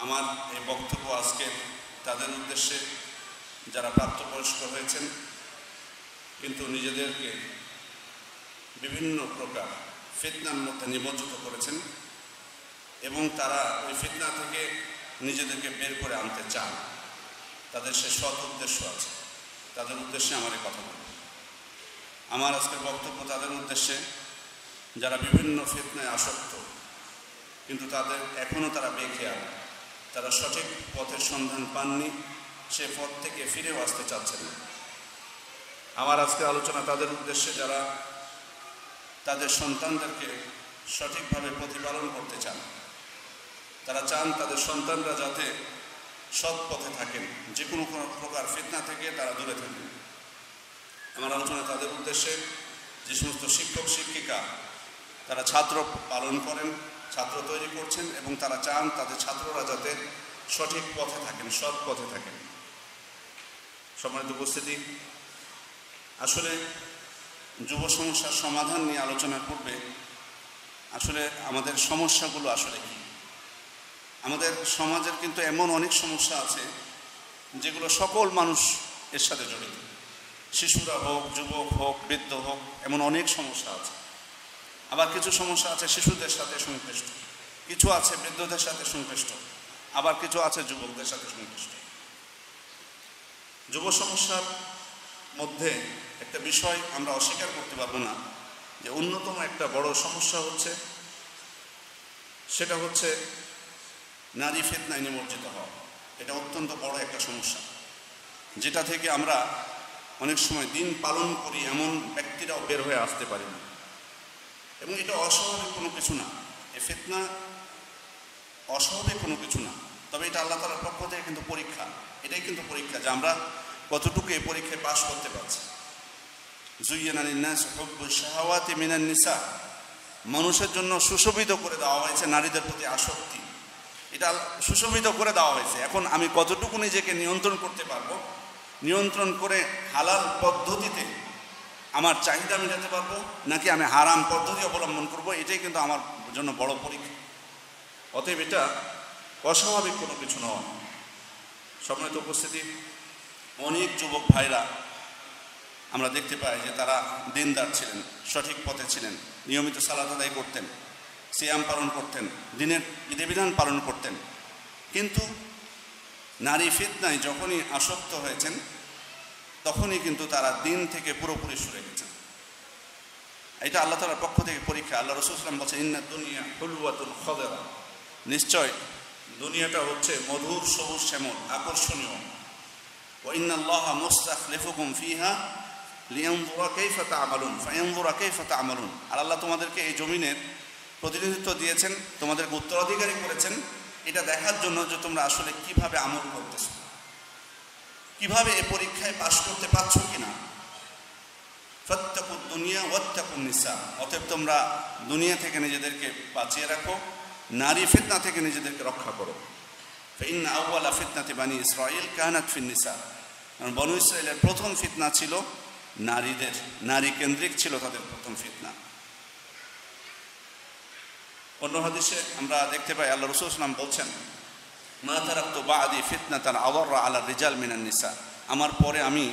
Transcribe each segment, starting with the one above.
আমার এই বক্তব্য আজকে তাদের উদ্দেশ্যে যারা প্রাপ্তবয়স্ক হয়েছেন কিন্তু নিজেদেরকে বিভিন্ন প্রকার ফিতনার মধ্যে নিমজ্জিত করেছেন এবং তারা ওই ফিতনা থেকে নিজেদেরকে বের করে আনতে চান, তাদের সে সৎ উদ্দেশ্য আছে, তাদের উদ্দেশ্যে আমার এই কথা বলব। আমার আজকের বক্তব্য তাদের উদ্দেশ্যে যারা বিভিন্ন ফিতনায় আসক্ত কিন্তু তাদের এখনও তারা বেখেয়াল, তারা সঠিক পথের সন্ধান পাননি, সে পথ থেকে ফিরেও আসতে চাচ্ছেন না। আমার আজকের আলোচনা তাদের উদ্দেশ্যে যারা তাদের সন্তানদেরকে সঠিকভাবে প্রতিপালন করতে চান, তারা চান তাদের সন্তানরা যাতে সৎ পথে থাকেন, যে কোনো প্রকার ফিতনা থেকে তারা দূরে থাকেন। আমার আলোচনা তাদের উদ্দেশ্যে যে সমস্ত শিক্ষক শিক্ষিকা তারা ছাত্র পালন করেন, ছাত্র তৈরি করছেন এবং তারা চান তাদের ছাত্ররা যাতে সঠিক পথে থাকেন, সৎ পথে থাকেন। সম্মানিত উপস্থিতি, আসলে যুব সমস্যার সমাধান নিয়ে আলোচনা করবে। আসলে আমাদের সমস্যাগুলো আসলে কি? আমাদের সমাজের কিন্তু এমন অনেক সমস্যা আছে যেগুলো সকল মানুষ এর সাথে জড়িত, শিশুরা হোক, যুবক হোক, বৃদ্ধ হোক, এমন অনেক সমস্যা আছে। আবার কিছু সমস্যা আছে শিশুদের সাথে সংশ্লিষ্ট, কিছু আছে বৃদ্ধদের সাথে সংশ্লিষ্ট, আবার কিছু আছে যুবকদের সাথে সংশ্লিষ্ট। যুব সমস্যার মধ্যে একটা বিষয় আমরা অস্বীকার করতে পারবো না যে অন্যতম একটা বড় সমস্যা হচ্ছে, সেটা হচ্ছে নারী ফিতনায় নিমজ্জিত হওয়া। এটা অত্যন্ত বড় একটা সমস্যা, যেটা থেকে আমরা অনেক সময় দিন পালন করি এমন ব্যক্তিরাও বের হয়ে আসতে পারি না। এবং এটা অস্বাভাবিক কোনো কিছু না, এ ফিতনা অস্বাভাবিক কোনো কিছু না। তবে এটা আল্লাহ তাআলার পক্ষ থেকে কিন্তু পরীক্ষা, এটাই কিন্তু পরীক্ষা যে আমরা কতটুকু এই পরীক্ষায় পাশ করতে পারছি। যুয়্যিনা লিন-নাসি হুব্বুশ শাহাওয়াতি মিনান নিসা, মানুষের জন্য সুশোভিত করে দেওয়া হয়েছে নারীদের প্রতি আসক্তি, এটা সুশোভিত করে দেওয়া হয়েছে। এখন আমি কতটুকু নিজেকে নিয়ন্ত্রণ করতে পারবো, নিয়ন্ত্রণ করে হালাল পদ্ধতিতে আমার চাহিদা মেটাতে পারবো, নাকি আমি হারাম পদ্ধতি অবলম্বন করব, এটাই কিন্তু আমার জন্য বড় পরীক্ষা। অতএব এটা অস্বাভাবিক কোনো কিছু নয়। সম্মানিত উপস্থিতি, অনেক যুবক ভাইরা আমরা দেখতে পাই যে তারা দিনদার ছিলেন, সঠিক পথে ছিলেন, নিয়মিত সালাত আদায় করতেন, সিয়াম পালন করতেন, দিনের বিধিবিধান পালন করতেন, কিন্তু নারী ফিতনায় যখনই আসক্ত হয়েছেন তখনই কিন্তু তারা দিন থেকে পুরোপুরি সরে গেছেন। এটা আল্লাহ তাআলার পক্ষ থেকে পরীক্ষা। আল্লাহ রাসূল সাল্লাল্লাহু আলাইহি ওয়াসাল্লাম বলেছেন, ইন্নাদ দুনিয়া হুলওয়াতুন খাদিরা, নিশ্চয় দুনিয়াটা হচ্ছে মধুর সবুজ শ্যামল আকর্ষণীয়। ওয়া ইন্নাল্লাহা মুস্তাখলিফুকুম ফিহা লিয়ানজুরা কাইফা তা'মালুন ফায়ানজুরা কাইফা তা'মালুন। আর আল্লাহ তোমাদেরকে এই জমিনের প্রতিনিধিত্ব দিয়েছেন, তোমাদেরকে উত্তরাধিকারী করেছেন, এটা দেখার জন্য যে তোমরা আসলে কিভাবে আমল করতেছো, কিভাবে এই পরীক্ষায় পাশ করতে পারছো কিনা। ফাত্তাকুদ দুনিয়া ওয়াত্তাকুন নিসা, অতএব তোমরা দুনিয়া থেকে নিজেদেরকে বাঁচিয়ে রাখো, নারী ফিতনা থেকে নিজেদেরকে রক্ষা করো। ফাইন্না আউওয়ালা ফিতনাতি বানি ইসরাঈল কানাত ফিন নিসা, কারণ বনু ইসরাঈলের প্রথম ফিতনা ছিল নারীদের, নারী কেন্দ্রিক ছিল তাদের প্রথম ফিতনা। অন্য হাদিসে আমরা দেখতে পাই আল্লাহ রাসূল সাল্লাল্লাহু আলাইহি ওয়াসাল্লাম বলছেন, মা তারাকতু বা'দি ফিতনাতান আদাররা আলা রিজাল মিনান নিসা, আমার পরে আমি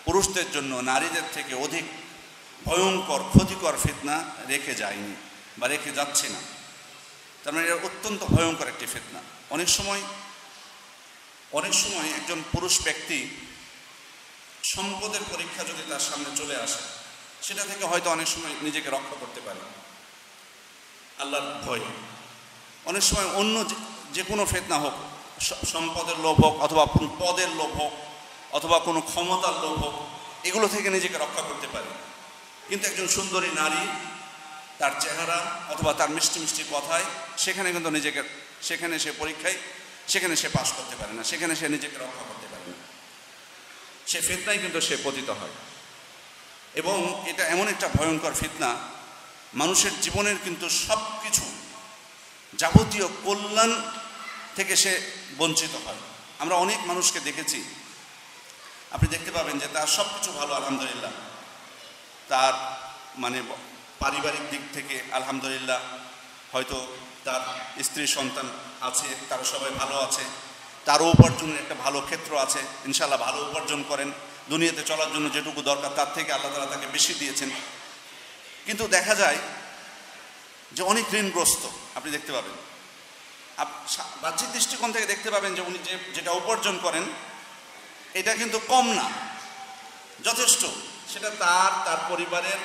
পুরুষদের জন্য নারীদের থেকে অধিক ভয়ঙ্কর ক্ষতিকর ফিতনা রেখে যাইনি বা রেখে যাচ্ছি না। তার মানে এটা অত্যন্ত ভয়ঙ্কর একটি ফিতনা। অনেক সময় একজন পুরুষ ব্যক্তি সম্পদের পরীক্ষা যদি তার সামনে চলে আসে, সেটা থেকে হয়তো অনেক সময় নিজেকে রক্ষা করতে পারে আল্লাহর ভয়ে। অনেক সময় অন্য যে কোনো ফিতনা হোক, সম্পদের লোভ হোক অথবা পদের লোভ হোক অথবা কোনো ক্ষমতার লোভ হোক, এগুলো থেকে নিজেকে রক্ষা করতে পারে। কিন্তু একজন সুন্দরী নারী, তার চেহারা অথবা তার মিষ্টি মিষ্টি কথায় সেখানে কিন্তু সেখানে সে পরীক্ষায় সেখানে সে পাশ করতে পারে না, সেখানে সে নিজেকে রক্ষা করতে পারে না, সে ফিতনায় কিন্তু সে পতিত হয়। এবং এটা এমন একটা ভয়ঙ্কর ফিতনা, মানুষের জীবনের কিন্তু সব কিছু যাবতীয় কল্যাণ থেকে সে বঞ্চিত হয়। আমরা অনেক মানুষকে দেখেছি, আপনি দেখতে পাবেন যে তার সব কিছু ভালো আলহামদুলিল্লাহ, তার মানে পারিবারিক দিক থেকে আলহামদুলিল্লাহ হয়তো তার স্ত্রী সন্তান আছে, তারা সবাই ভালো আছে, তারও উপার্জনের একটা ভালো ক্ষেত্র আছে, ইনশাআল্লাহ ভালো উপার্জন করেন, দুনিয়াতে চলার জন্য যেটুকু দরকার তার থেকে আল্লাহ তাআলা তাকে বেশি দিয়েছেন। কিন্তু দেখা যায় যে অনেক ঋণগ্রস্ত আপনি দেখতে পাবেন, বাহ্যিক দৃষ্টিকোণ থেকে দেখতে পাবেন যে উনি যেটা উপার্জন করেন এটা কিন্তু কম না, যথেষ্ট, সেটা তার পরিবারের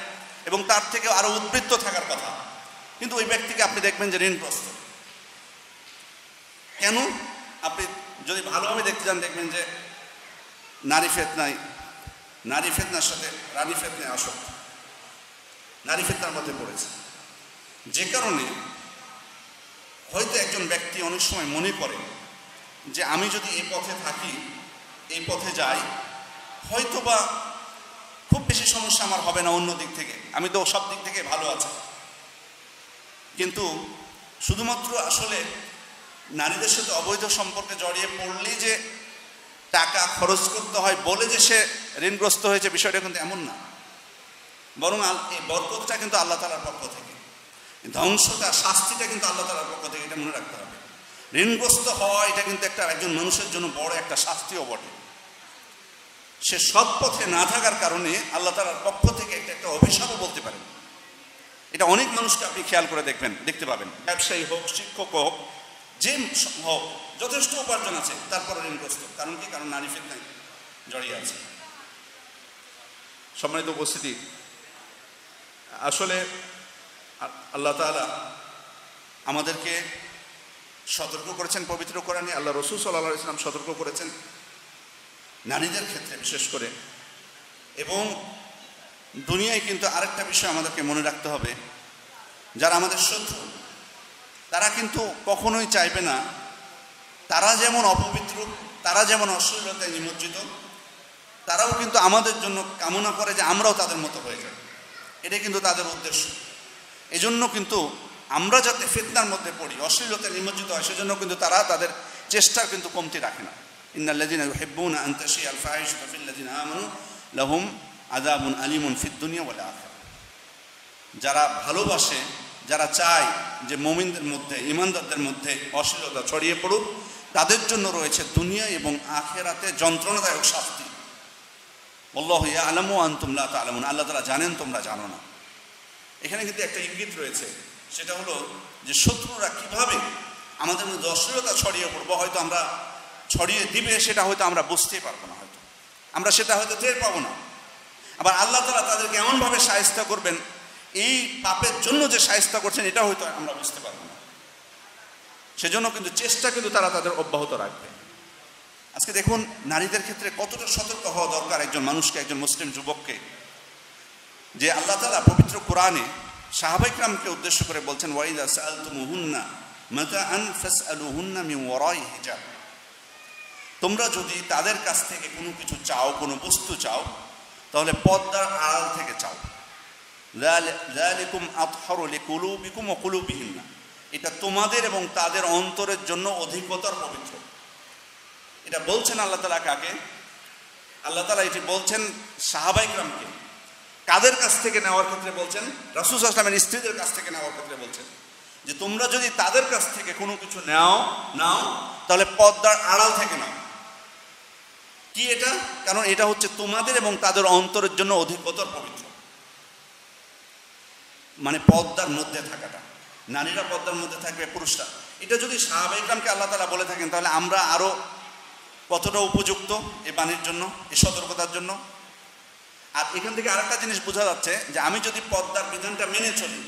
এবং তার থেকে আরও উদ্বৃত্ত থাকার কথা, কিন্তু ওই ব্যক্তিকে আপনি দেখবেন যে ঋণগ্রস্ত। কেন? আপনি যদি ভালোভাবে দেখতে যান দেখবেন যে নারী ফিতনার সাথে রানী ফিতনায় আসক্ত, নারী ফিতনার মধ্যে পড়েছে, যে কারণে হয়তো একজন ব্যক্তি অনেক সময় মনে করে যে আমি যদি এই পথে থাকি, এই পথে যাই, হয়তো বা খুব বেশি সমস্যা আমার হবে না, অন্য দিক থেকে আমি তো সব দিক থেকে ভালো আছি। কিন্তু শুধুমাত্র আসলে নারীদের সাথে অবৈধ সম্পর্কে জড়িয়ে পড়লেই যে টাকা খরচ করতে হয় বলে যে সে ঋণগ্রস্ত হয়েছে, বিষয়টা কিন্তু এমন না, বরং এই বরকতটা কিন্তু আল্লাহ তাআলার পক্ষ থেকে, ধ্বংসটা, শাস্তিটা কিন্তু আল্লাহ তাআলার পক্ষ থেকে, এটা মনে রাখতে হবে। ঋণগ্রস্ত হওয়া এটা কিন্তু একজন মানুষের জন্য বড় একটা শাস্তিও বটে। সে সৎ পথে না থাকার কারণে আল্লাহ তাআলার পক্ষ থেকে একটা অভিশাপও বলতে পারেন। এটা অনেক মানুষকে আপনি খেয়াল করে দেখতে পাবেন, ব্যবসায়ী হোক, শিক্ষক হোক, যে হোক, যথেষ্ট উপার্জন আছে, তারপরে ঋণগ্রস্ত। কারণ কি? কারণ নারী ফিতনায় জড়িয়ে আছে। সম্মানিত উপস্থিতি, আসলে আল্লাহ তাআলা আমাদেরকে সতর্ক করেছেন পবিত্র কোরআনে, আল্লাহ রাসূল সাল্লাল্লাহু আলাইহি ওয়াসাল্লাম সতর্ক করেছেন নারীদের ক্ষেত্রে বিশেষ করে। এবং দুনিয়ায় কিন্তু আরেকটা বিষয় আমাদেরকে মনে রাখতে হবে, যারা আমাদের শত্রু তারা কিন্তু কখনোই চাইবে না তারা যেমন অপবিত্র, তারা যেমন অশ্লীলতায় নিমজ্জিত, তারাও কিন্তু আমাদের জন্য কামনা করে যে আমরাও তাদের মতো হয়ে যাই। এটাই কিন্তু তাদের উদ্দেশ্য। এজন্য কিন্তু আমরা যাতে ফিতনার মধ্যে পড়ি, অশ্লীলতায় নিমজ্জিত হয়, সেজন্য কিন্তু তারা তাদের চেষ্টার কিন্তু কমতি রাখে না। ইন্নাল্লাযীনা ইউহিব্বুনা আন তাশিয়াল ফাহিশাতু ফিল্লাযীনা আমানু লাহুম আযাবুন আলীমুন ফিদ দুনিয়া ওয়াল আখিরাহ। যারা ভালোবাসে, যারা চায় যে মুমিনদের মধ্যে, ঈমানদারদের মধ্যে অশ্লীলতা ছড়িয়ে পড়ুক, তাদের জন্য রয়েছে দুনিয়া এবং আখিরাতে যন্ত্রণাদায়ক শাস্তি। আল্লাহু ইয়ালামু ওয়া আনতুম লা তা'লামুন, আল্লাহ তাআলা জানেন, তোমরা জানো না। এখানে কিন্তু একটা ইঙ্গিত রয়েছে, সেটা হলো যে শত্রুরা কিভাবে আমাদের মধ্যে অশ্লীলতা ছড়িয়ে পড়বো, হয়তো আমরা ছড়িয়ে দিবে, সেটা হয়তো আমরা বুঝতেই পারবো না, হয়তো আমরা সেটা হয়তো টের পাবো না। আবার আল্লাহ তাআলা তাদেরকে এমনভাবে শায়েস্তা করবেন, এই পাপের জন্য যে শায়েস্তা করছেন এটা হয়তো আমরা বুঝতে পারবো না। সেজন্য কিন্তু চেষ্টা কিন্তু তারা তাদের অব্যাহত রাখবে। আজকে দেখুন নারীদের ক্ষেত্রে কতটা সতর্ক হওয়া দরকার একজন মানুষকে, একজন মুসলিম যুবককে, যে আল্লাহ তাআলা পবিত্র কোরআনে সাহাবায়ে কিরামকে উদ্দেশ্য করে বলছেন, ওয়াইদা সাআলতুমুহুন্না মাতাআন ফাসআলুহুন্না মিন ওয়ারাই হিজাব। তোমরা যদি তাদের কাছ থেকে কোনো কিছু চাও, কোনো বস্তু চাও, তাহলে পর্দার আড়াল থেকে চাও। যালিকুম আতহারু লিকুলুবিকুম ওয়া কুলুবিহিন্না, এটা তোমাদের এবং তাদের অন্তরের জন্য অধিকতর পবিত্র। এটা বলছেন আল্লাহ তাআলা কাকে? আল্লাহ তাআলা এটি বলছেন সাহাবায়ে কিরামকে। কাদের কাছ থেকে নেওয়ার ক্ষেত্রে বলছেন? রাসূল সাল্লাল্লাহু আলাইহি ওয়াসাল্লামের স্ত্রীদের কাছ থেকে নেওয়ার ক্ষেত্রে বলছেন যে তোমরা যদি তাদের কাছ থেকে কোনো কিছু নাও তাহলে পর্দার আড়াল থেকে নাও। কি এটা? কারণ এটা হচ্ছে তোমাদের এবং তাদের অন্তরের জন্য অধিকতর পবিত্র। মানে পর্দার মধ্যে থাকাটা, নারীরা পর্দার মধ্যে থাকবে, পুরুষরা। এটা যদি সাহাবায়ে কিরামকে আল্লাহ তাআলা বলে থাকেন, তাহলে আমরা আরো কতটা উপযুক্ত এই বাণীর জন্য, এই সতর্কতার জন্য। আর এখান থেকে আরেকটা জিনিস বোঝা যাচ্ছে যে আমি যদি পর্দার বিধানটা মেনে চলি,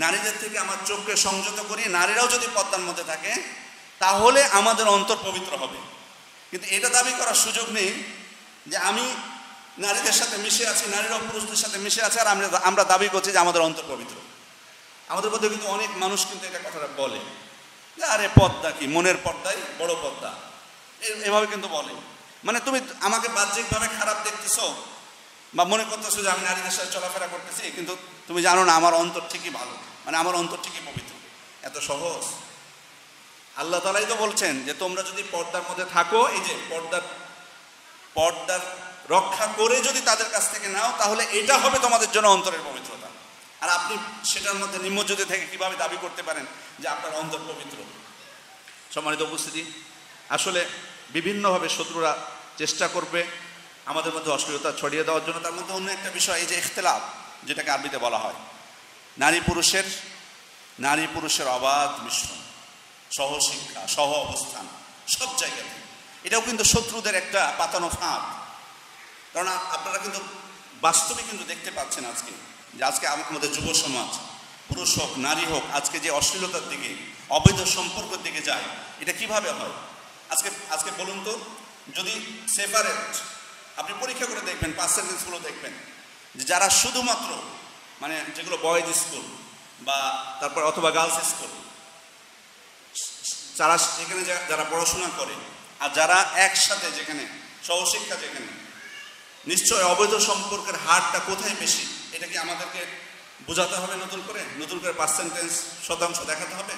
নারীদের থেকে আমার চোখকে সংযত করি, নারীরাও যদি পর্দার মধ্যে থাকে, তাহলে আমাদের অন্তর পবিত্র হবে। কিন্তু এটা দাবি করার সুযোগ নেই যে আমি নারীদের সাথে মিশে আছি, নারীরাও পুরুষদের সাথে মিশে আছে, আর আমরা দাবি করছি যে আমাদের অন্তর পবিত্র। আমাদের মধ্যে কিন্তু অনেক মানুষ কিন্তু এটা কথাটা বলে যে আরে পর্দা কি, মনের পর্দাই বড় পর্দা, এভাবে কিন্তু বলে। মানে তুমি আমাকে বাহ্যিকভাবে খারাপ দেখতেছো বা মনে করতেছো যে আমি নারীদের সাথে চলাফেরা করতেছি, কিন্তু তুমি জানো না আমার অন্তর ঠিকই ভালো, মানে আমার অন্তর ঠিকই পবিত্র। এত সহজ? আল্লাহ তাআলাই তো বলছেন যে তোমরা যদি পর্দার মধ্যে থাকো, এই যে পর্দার রক্ষা করে যদি তাদের কাছ থেকে নাও, তাহলে এটা হবে তোমাদের জন্য অন্তরের পবিত্রতা। আর আপনি সেটার মধ্যে নিম্নজ্যোতি থেকে কিভাবে দাবি করতে পারেন যে আপনার অন্তর পবিত্র? সম্মানিত উপস্থিতি, আসলে বিভিন্নভাবে শত্রুরা চেষ্টা করবে আমাদের মধ্যে অশ্লীলতা ছড়িয়ে দেওয়ার জন্য। তার মধ্যে অন্য একটা বিষয়, এই যে ইখতিলাফ, যেটাকে আরবিতে বলা হয়, নারী পুরুষের অবাধ মিশ্রণ, সহশিক্ষা, সহ অবস্থান সব জায়গাতে, এটাও কিন্তু শত্রুদের একটা পাতানো ফাঁদ। কারণ আপনারা কিন্তু বাস্তবে কিন্তু দেখতে পাচ্ছেন আজকে আমাদের যুব সমাজ, পুরুষ হোক নারী হোক, আজকে যে অশ্লীলতার দিকে, অবৈধ সম্পর্কের দিকে যায়, এটা কিভাবে হয়? আজকে বলুন তো, যদি সেপারেট আপনি পরীক্ষা করে দেখবেন, পার্সেন্টেজগুলো দেখবেন, যে যারা শুধুমাত্র মানে যেগুলো বয়েজ স্কুল বা তারপর অথবা গার্লস স্কুল, যারা যেখানে যারা পড়াশোনা করে আর যারা একসাথে যেখানে সহশিক্ষা, যেখানে নিশ্চয় অবৈধ সম্পর্কের হারটা কোথায় বেশি, এটা কি আমাদেরকে বোঝাতে হবে নতুন করে পার্সেন্টেজ শতাংশ দেখাতে হবে?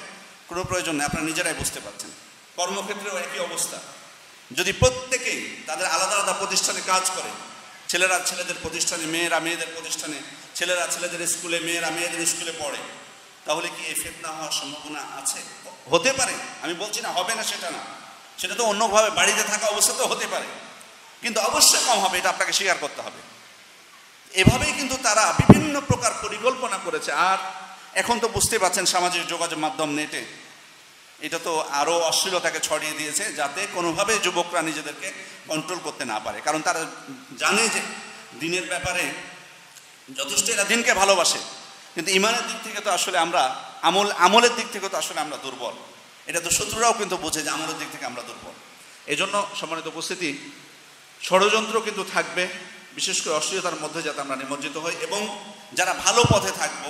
কোনো প্রয়োজন নেই, আপনারা নিজেরাই বুঝতে পারছেন। কর্মক্ষেত্রেও একই অবস্থা। যদি প্রত্যেকেই তাদের আলাদা আলাদা প্রতিষ্ঠানে কাজ করে, ছেলেরা ছেলেদের প্রতিষ্ঠানে, মেয়েরা মেয়েদের প্রতিষ্ঠানে, ছেলেরা ছেলেদের স্কুলে, মেয়েরা মেয়েদের স্কুলে পড়ে, তাহলে কি এই ফিতনা হওয়ার সম্ভাবনা আছে? হতে পারে, আমি বলছি না হবে না, সেটা না, সেটা তো অন্যভাবে বাড়িতে থাকা অবস্থাতেও হতে পারে, কিন্তু অবশ্যই কম হবে, এটা আপনাকে স্বীকার করতে হবে। এভাবেই কিন্তু তারা বিভিন্ন প্রকার পরিকল্পনা করেছে। আর এখন তো বুঝতে পারছেন সামাজিক যোগাযোগ মাধ্যম, নেটে এটা তো আরও অশ্লীলতাকে ছড়িয়ে দিয়েছে, যাতে কোনোভাবে যুবকরা নিজেদেরকে কন্ট্রোল করতে না পারে। কারণ তারা জানে যে দিনের ব্যাপারে যথেষ্ট, এরা দিনকে ভালোবাসে, কিন্তু ইমানের দিক থেকে তো আসলে আমরা আমলের দিক থেকে তো আসলে আমরা দুর্বল। এটা তো শত্রুরাও কিন্তু বোঝে যে আমলের দিক থেকে আমরা দুর্বল। এই জন্য সম্মানিত উপস্থিতি, ষড়যন্ত্র কিন্তু থাকবে, বিশেষ করে অশ্লীলতার মধ্যে যাতে আমরা নিমজ্জিত হই, এবং যারা ভালো পথে থাকবো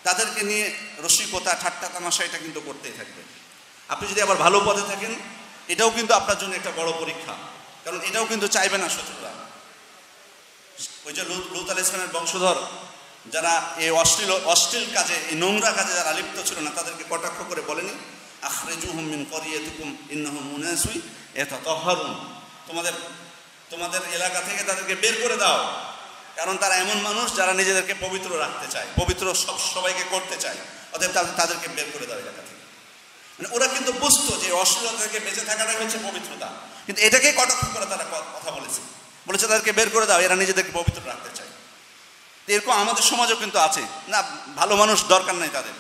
তাদেরকে নিয়ে রসিকতা, ঠাট্টা তামাশা এটা কিন্তু করতেই থাকবে। আপনি যদি আবার ভালো পথে থাকেন, এটাও কিন্তু আপনার জন্য একটা বড় পরীক্ষা, কারণ এটাও কিন্তু চাইবে না শত্রুরা। ওই যে লূত আলাইহিস সালামের বংশধর যারা এই অশ্লীল কাজে, এই নোংরা কাজে যারা লিপ্ত ছিল না, তাদেরকে কটাক্ষ করে বলেনি, আখরিজুহুম মিন ক্বরিয়াতিকুম ইন্নাহুম মুনাসুই ইয়াতাতাহহারুন, তোমাদের এলাকা থেকে তাদেরকে বের করে দাও, কারণ তারা এমন মানুষ যারা নিজেদেরকে পবিত্র রাখতে চায়, পবিত্র সবাইকে করতে চায়, অতএব তাদেরকে বের করে দাও এলাকা থেকে। মানে ওরা কিন্তু বুঝতো যে অশ্লীলতা থেকে বেঁচে থাকাটাই হচ্ছে পবিত্রতা, কিন্তু এটাকেই কটাক্ষ করে তারা কথা বলেছে তাদেরকে বের করে দাও, এরা নিজেদেরকে পবিত্র রাখতে চায়। এরকম আমাদের সমাজও কিন্তু আছে না, ভালো মানুষ দরকার নেই তাদের,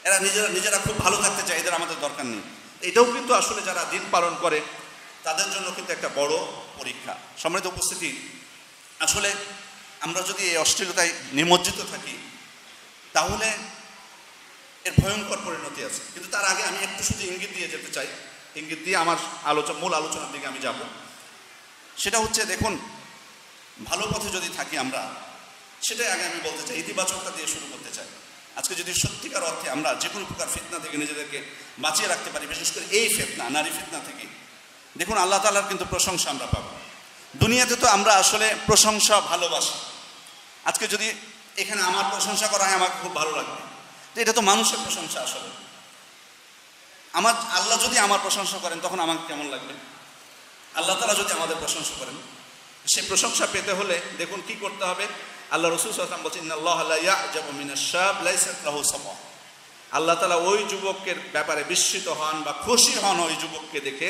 এরা নিজেরা খুব ভালো থাকতে চায়, এদের আমাদের দরকার নেই। এটাও কিন্তু আসলে যারা দিন পালন করে তাদের জন্য কিন্তু একটা বড় পরীক্ষা। সম্মানিত উপস্থিতি, আসলে আমরা যদি এই অশ্লীলতায় নিমজ্জিত থাকি, তাহলে এর ভয়ঙ্কর পরিণতি আছে। কিন্তু তার আগে আমি একটু শুধু ইঙ্গিত দিয়ে যেতে চাই, ইঙ্গিত দিয়ে আমার মূল আলোচনার দিকে আমি যাব। সেটা হচ্ছে, দেখুন, ভালো পথে যদি থাকি আমরা, সেটাই আগে আমি বলতে চাই, ইতিবাচকতা দিয়ে শুরু করতে চাই। আজকে যদি সত্যিকার অর্থে আমরা যে কোনো প্রকার ফিতনা থেকে নিজেদেরকে বাঁচিয়ে রাখতে পারি, বিশেষ করে এই ফিতনা, নারী ফিতনা থেকে, দেখুন আল্লাহ তাআলার কিন্তু প্রশংসা আমরা পাবো। দুনিয়াতে তো আমরা আসলে প্রশংসা ভালোবাসি। আজকে যদি এখানে আমার প্রশংসা করা হয়, আমাকে খুব ভালো লাগবে, তো এটা তো মানুষের প্রশংসা। আসলে আল্লাহ যদি আমার প্রশংসা করেন, তখন আমাকে কেমন লাগবে? আল্লাহ তাআলা যদি আমাদের প্রশংসা করেন, সে প্রশংসা পেতে হলে দেখুন কি করতে হবে। আল্লাহ রাসূল সাল্লাল্লাহু আলাইহি ওয়াসাল্লাম বলেছেন, ইন্নাল্লাহা লা ইয়া'জাবু মিনাশ শাব লাইসাত লাহু সামা। আল্লাহ তাআলা ওই যুবকের ব্যাপারে বিস্মিত হন বা খুশি হন ওই যুবককে দেখে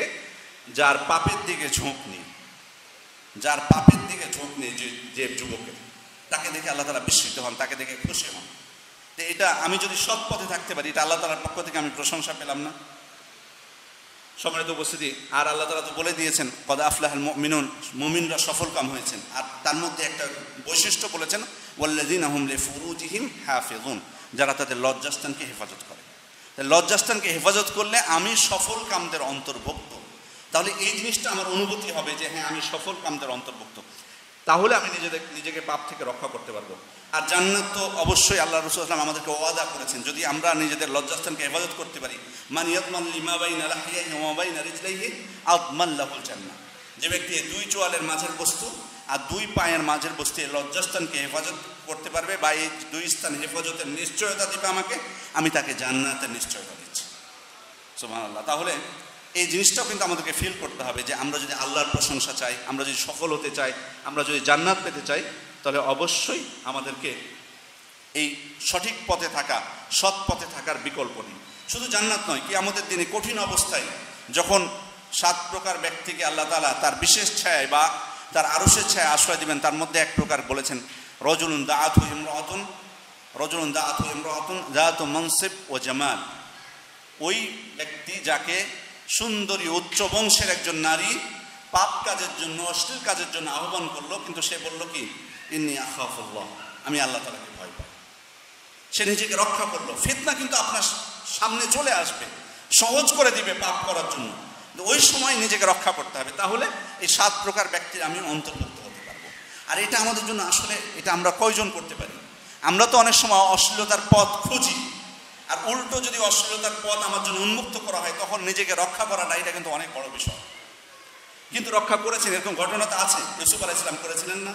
যার পাপের দিকে ঝোঁক নেই, যে যুবকের, তাকে দেখে আল্লাহ তাআলা বিস্মিত হন, তাকে দেখে খুশি হন। তো এটা আমি যদি সৎ পথে থাকতে পারি, এটা আল্লাহ তাআলার পক্ষ থেকে আমি প্রশংসা পেলাম না? সম্মানিত উপস্থিতি, আর আল্লাহ তাআলা তো বলে দিয়েছেন, কদ আফলাহাল মুমিনুন, মুমিনরা সফলকাম হয়েছেন। আর তার মধ্যে একটা বৈশিষ্ট্য বলেছেন, ওয়াল্লাযীনা হুম লিফুরুজিহিম হাফিজুন, যারা তাদের লজ্জাস্থানকে হেফাজত করে। লজ্জাস্থানকে হেফাজত করলে আমি সফল কামদের অন্তর্ভুক্ত। তাহলে এই জিনিসটা আমার অনুভূতি হবে যে হ্যাঁ, আমি সফল কামদের অন্তর্ভুক্ত। তাহলে আমি নিজেকে পাপ থেকে রক্ষা করতে পারবো। আর জান্নাত তো অবশ্যই আল্লাহ রাসূল সাল্লাল্লাহু আলাইহি ওয়াসাল্লাম আমাদেরকে ওয়াদা করেছেন, যদি আমরা নিজেদের লজ্জাস্থানকে হেফাজত করতে পারি। মান ইয়াতমান লিমা বাইনা লাহিয়াহি ওয়া বাইনা রিজলাইহি আদমান লাহুল জান্নাহ। যে ব্যক্তি দুই চোয়ালের মাঝের বস্তু আর দুই পায়ের মাঝের বস্তু, এই লজ্জাস্থানকে হেফাজত করতে পারবে বা এই দুই স্থান হেফাজতের নিশ্চয়তা দিবে আমাকে, আমি তাকে জান্নাতের নিশ্চয়তা দিচ্ছি। সুবহানাল্লাহ। তাহলে এই জিনিসটাও কিন্তু আমাদেরকে ফিল করতে হবে যে আমরা যদি আল্লাহর প্রশংসা চাই, আমরা যদি সফল হতে চাই, আমরা যদি জান্নাত পেতে চাই, তাহলে অবশ্যই আমাদেরকে এই সঠিক পথে থাকা, সৎ পথে থাকার বিকল্প নেই। শুধু জান্নাত নয়, কিয়ামতের দিনে কঠিন অবস্থায় যখন 7 প্রকার ব্যক্তিকে আল্লাহ তাআলা তার বিশেষ ছায়ায় বা তার আরশের ছায়ায় আশ্রয় দিবেন, তার মধ্যে এক প্রকার বলেছেন রজুলুন দাআতহু ইমরাআতুন যাতু মানসিব ও জামাল। ওই ব্যক্তি যাকে সুন্দরী উচ্চ বংশের একজন নারী পাপ কাজের জন্য, অশ্লীল কাজের জন্য আহ্বান করলো, কিন্তু সে বলল কি ইন্নী আখাফুল্লাহ, আমি আল্লাহ তাআলাকে ভয় পাই। সে নিজেকে রক্ষা করলো। ফিতনা কিন্তু আপনার সামনে চলে আসবে, সহজ করে দিবে পাপ করার জন্য, ওই সময় নিজেকে রক্ষা করতে হবে। তাহলে এই 7 প্রকার ব্যক্তির আমি অন্তর্ভুক্ত হতে পারবো। আর এটা আমাদের জন্য আসলে এটা আমরা কয়জন করতে পারি? আমরা তো অনেক সময় অশ্লীলতার পথ খুঁজি, আর উল্টো যদি অশ্লীলতার পথ আমার জন্য উন্মুক্ত করা হয়, তখন নিজেকে রক্ষা করাটা এটা কিন্তু অনেক বড় বিষয়। কিন্তু রক্ষা করেছেন, এরকম ঘটনা তো আছে। ইউসুফ আলাইহিস সালাম করেছিলেন না?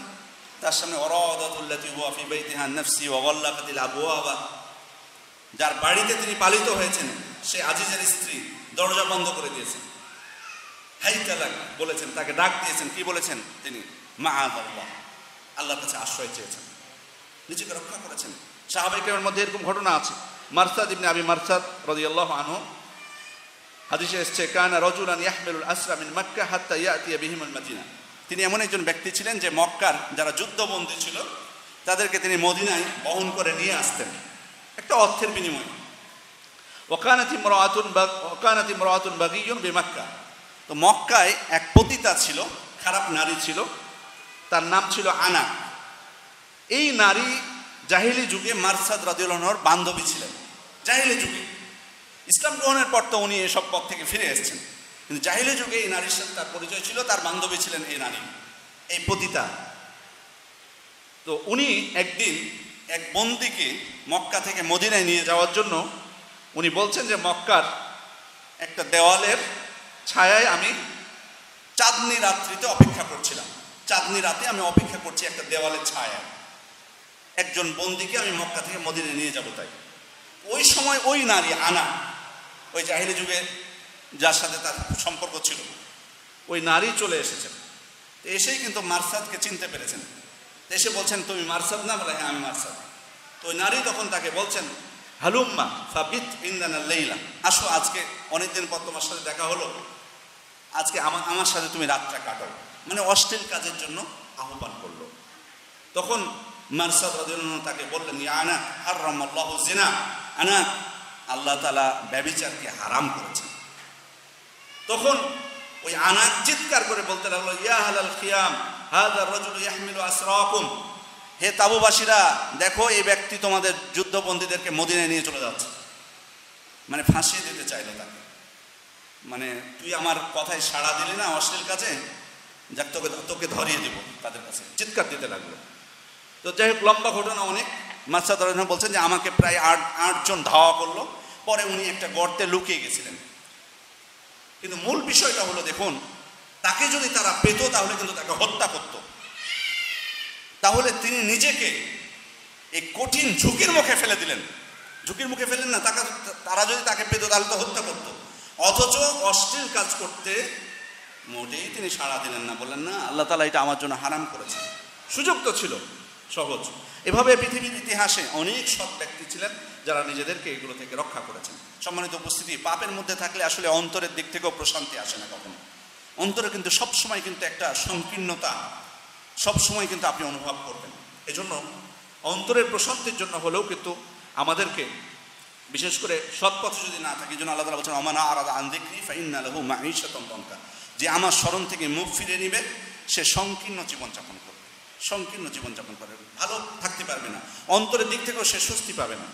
তার সামনে ওয়ারাদাতুল্লাতী হুয়া ফি বাইতিহা নাফসি ওয়া গাল্লাকাতিল আবওয়াবা, যার বাড়িতে তিনি পালিত হয়েছেন, সে আজিজের স্ত্রী দরজা বন্ধ করে দিয়েছেন, হাই তালাক বলেছেন, তাকে ডাক দিয়েছেন। কি বলেছেন তিনি? মাআযাল্লাহ, আল্লাহর কাছে আশ্রয় চেয়েছেন, নিজেকে রক্ষা করেছেন। সাহাবায়ে কেরামের মধ্যে এরকম ঘটনা আছে। মারসাদ ইবনে আবি মারসাদ রাদিয়াল্লাহু আনহু, হাদিসে এসেছে কানা রাজুলান ইয়াহমিলুল আসরা মিন মক্কা হাত্তা ইয়াতিয়া বিহিমুল মদিনা। তিনি এমন একজন ব্যক্তি ছিলেন যে মক্কার যারা যুদ্ধবন্দী ছিল তাদেরকে তিনি মদিনায় বহন করে নিয়ে আসতেন একটা অর্থের বিনিময়ে। ওয়াকানাত ইমরাআতুন বাগিয়ুন বিমক্কা, তো মক্কায় এক পতিতা ছিল, খারাপ নারী ছিল, তার নাম ছিল আনা। এই নারী জাহিলি যুগে মারসাদ রাদিয়াল্লাহু আনহুর বান্ধবী ছিলেন। জাহিলি যুগে, ইসলাম গ্রহণের পর তো উনি এসব পথ থেকে ফিরে এসেছেন, কিন্তু জাহিলি যুগে এই নারীর সাথে তার পরিচয় ছিল, তার বান্ধবী ছিলেন এই নারী, এই পতিতা। তো উনি একদিন এক বন্দীকে মক্কা থেকে মদিনায় নিয়ে যাওয়ার জন্য উনি বলছেন যে মক্কার একটা দেওয়ালের ছায়ায় আমি চাঁদনি রাত্রিতে অপেক্ষা করছিলাম, চাঁদনি রাতে আমি অপেক্ষা করছি একটা দেওয়ালের ছায়ায়, একজন বন্দীকে আমি মক্কা থেকে মদিনায় নিয়ে যাব। তাই ওই সময় ওই নারী আনা, ওই জাহিলি যুগে যার সাথে তার সম্পর্ক ছিল, ওই নারী চলে এসেছেন। এসেই কিন্তু মারসাদকে চিনতে পেরেছেন। এসে বলছেন তুমি মারসাদ না? বলে হ্যাঁ আমি মারসাদ। তো ওই নারী তখন তাকে বলছেন হালুম্মা ফাবিত ইন্দানা লাইলা, আসো আজকে অনেকদিন পর তোমার সাথে দেখা হলো, আজকে আমার সাথে তুমি রাতটা কাটাও, মানে অশ্লীল কাজের জন্য আহ্বান করলো। তখন মারসাদ রাদিয়াল্লাহু আনহু তাকে বললেন ইয়া আনা হারামাল্লাহু জিনা, আনা আল্লাহ তাআলা ব্যভিচারকে হারাম করেছেন। তখন ওই আনা চিৎকার করে বলতে লাগলো ইয়া আহলাল খিয়াম হাযা রাজুলু ইয়াহমিলু আসরাকুম, হে তাবুবাসীরা দেখো এই ব্যক্তি তোমাদের যুদ্ধবন্দীদেরকে মদিনায় নিয়ে চলে যাচ্ছে। মানে ফাঁসিয়ে দিতে চাইলো তাকে, মানে তুই আমার কথায় সাড়া দিলি না অশ্লীল কাজে, যাক তোকে ধরিয়ে দেব তাদের কাছে, চিৎকার দিতে লাগলো। তো যাই হোক লম্বা ঘটনা অনেক। মারসাদ রাদিয়াল্লাহু আনহু বলছেন যে আমাকে প্রায় 8 জন ধাওয়া করলো, পরে উনি একটা গর্তে লুকিয়ে গেছিলেন। কিন্তু মূল বিষয়টা হলো দেখুন, তাকে যদি তারা পেত তাহলে কিন্তু তাকে হত্যা করত। তাহলে তিনি নিজেকে এই কঠিন ঝুঁকির মুখে ফেলে দিলেন। ঝুঁকির মুখে ফেলেন না, তারা যদি তাকে পেত তাহলে তো হত্যা করত। অথচ অশ্লীল কাজ করতে মোটেই তিনি সাড়া দিলেন না, বললেন না আল্লাহ তাআলা এটা আমার জন্য হারাম করেছেন। সুযোগ তো ছিল সহজ। এভাবে পৃথিবীর ইতিহাসে অনেক সৎ ব্যক্তি ছিলেন যারা নিজেদেরকে এগুলো থেকে রক্ষা করেছেন। সম্মানিত উপস্থিতি, পাপের মধ্যে থাকলে আসলে অন্তরের দিক থেকেও প্রশান্তি আসে না কখনো। অন্তরে কিন্তু সবসময় কিন্তু একটা সংকীর্ণতা সবসময় কিন্তু আপনি অনুভব করবেন। এজন্য অন্তরের প্রশান্তির জন্য হলেও কিন্তু আমাদেরকে বিশেষ করে সৎ পথে যদি না থাকে, এই জন্য আল্লাহ তাআলা বলেছেন ওয়া মান আরাদা আন যিকরি ফাইন্না লাহু মাঈশাতান দানকা, যে আমার স্মরণ থেকে মুখ ফিরে নিবে সে সংকীর্ণ জীবনযাপন করবে, সংকীর্ণ জীবনযাপন করবে, ভালো থাকতে পারবে না, অন্তরের দিক থেকেও সে স্বস্তি পাবে না।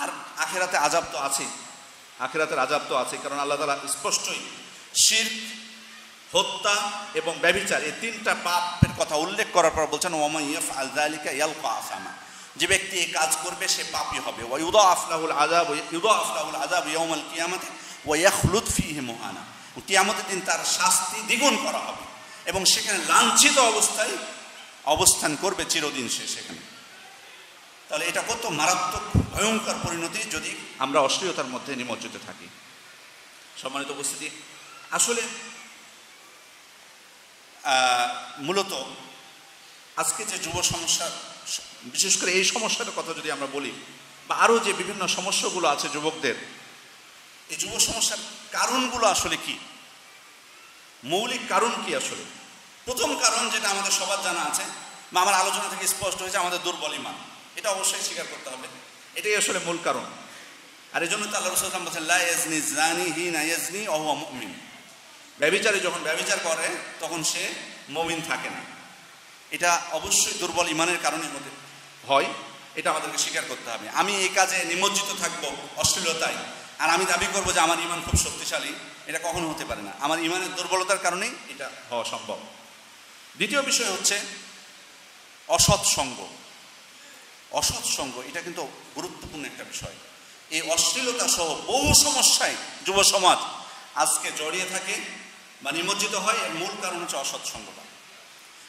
আর আখিরাতে আযাব তো আছে, আখিরাতের আযাব তো আছে, কারণ আল্লাহ তাআলা স্পষ্টই শিরক, হত্যা এবং ব্যভিচার এই 3টা পাপের কথা উল্লেখ করার পর বলছেন ওয়া মান ইয়াফআল যালিকা ইয়ালকা আসামা, যে ব্যক্তি এই কাজ করবে সে পাপী হবে। ওয়া ইউদাআফ লাহুল আযাব ইয়াউমাল কিয়ামাতি ওয়া ইয়াখলুদ ফীহি মুহানা, কিয়ামতের দিন তার শাস্তি দ্বিগুণ করা হবে এবং সেখানে লাঞ্ছিত অবস্থায় অবস্থান করবে চিরদিন সে সেখানে। তাহলে এটা কত মারাত্মক ভয়ঙ্কর পরিণতি যদি আমরা অশ্লীলতার মধ্যে নিমজ্জিত থাকি। সম্মানিত উপস্থিতি, আসলে মূলত আজকে যে যুব সমস্যার বিশেষ করে এই সমস্যাটার কথা যদি আমরা বলি, বা আরও যে বিভিন্ন সমস্যাগুলো আছে যুবকদের, এই যুব সমস্যার কারণগুলো আসলে কি, মৌলিক কারণ কি আসলে? প্রথম কারণ যেটা আমাদের সবার জানা আছে বা আমার আলোচনা থেকে স্পষ্ট হয়েছে, আমাদের দুর্বল ঈমান। এটা অবশ্যই স্বীকার করতে হবে, এটাই আসলে মূল কারণ। আর এই জন্য তো আল্লাহ রাসূল সাল্লাল্লাহু আলাইহি ওয়াসাল্লাম বলেছেন, লা ইয়াজনি জানি হিনা ইয়াজনি ওয়া হুয়া মুমিন। ব্যভিচারী যখন ব্যভিচার করে তখন সে মুমিন থাকে না। এটা অবশ্যই দুর্বল ঈমানের কারণে হয়, এটা আমাদেরকে স্বীকার করতে হবে। আমি এই কাজে নিমজ্জিত থাকবো, অশ্লীলতায়, আর আমি দাবি করবো যে আমার ঈমান খুব শক্তিশালী, এটা কখনো হতে পারে না। আমার ঈমানের দুর্বলতার কারণেই এটা হওয়া সম্ভব। দ্বিতীয় বিষয় হচ্ছে অসৎ সঙ্গ। অসৎ সঙ্গ এটা কিন্তু গুরুত্বপূর্ণ একটা বিষয়। এই অশ্লীলতা সহ বহু সমস্যায় যুব সমাজ আজকে জড়িয়ে থাকে বা নিমজ্জিত হয়, এর মূল কারণ হচ্ছে অসৎ সঙ্গটা।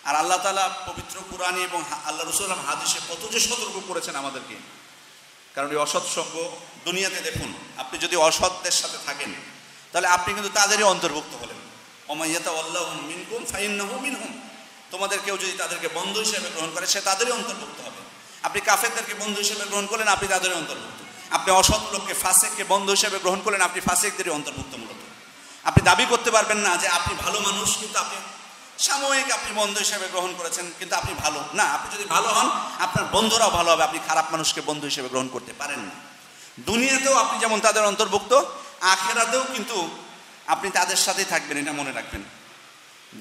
আর আল্লাহ তাআলা পবিত্র কুরআনে এবং আল্লাহ রাসূল হাদিসে কত যে সতর্ক করেছেন আমাদেরকে। কারণ এই অসৎ সঙ্গ দুনিয়াতে দেখুন, আপনি যদি অসৎদের সাথে থাকেন তাহলে আপনি কিন্তু তাদেরই অন্তর্ভুক্ত হলেন। ওয়া ইয়াতাওয়াল্লাহুম মিনকুম ফাইন্নাহু মিনহুম। তোমাদের কেউ যদি তাদেরকে বন্ধু হিসেবে গ্রহণ করে, সে তাদেরই অন্তর্ভুক্ত হবে। আপনি কাফেরদেরকে বন্ধু হিসেবে গ্রহণ করলেন, আপনি তাদেরই অন্তর্ভুক্ত। আপনি অসৎ লোককে, ফাসিককে বন্ধু হিসেবে গ্রহণ করলেন, আপনি ফাসিকদেরই অন্তর্ভুক্ত। মূলত আপনি দাবি করতে পারবেন না যে আপনি ভালো মানুষ, কিন্তু আপনি সাময়িক আপনি বন্ধু হিসেবে গ্রহণ করেছেন, কিন্তু আপনি ভালো না। আপনি যদি ভালো হন, আপনার বন্ধুরাও ভালো হবে। আপনি খারাপ মানুষকে বন্ধু হিসেবে গ্রহণ করতে পারেন না। দুনিয়াতেও আপনি যেমন তাদের অন্তর্ভুক্ত, আখিরাতেও কিন্তু আপনি তাদের সাথেই থাকবেন, এটা মনে রাখবেন।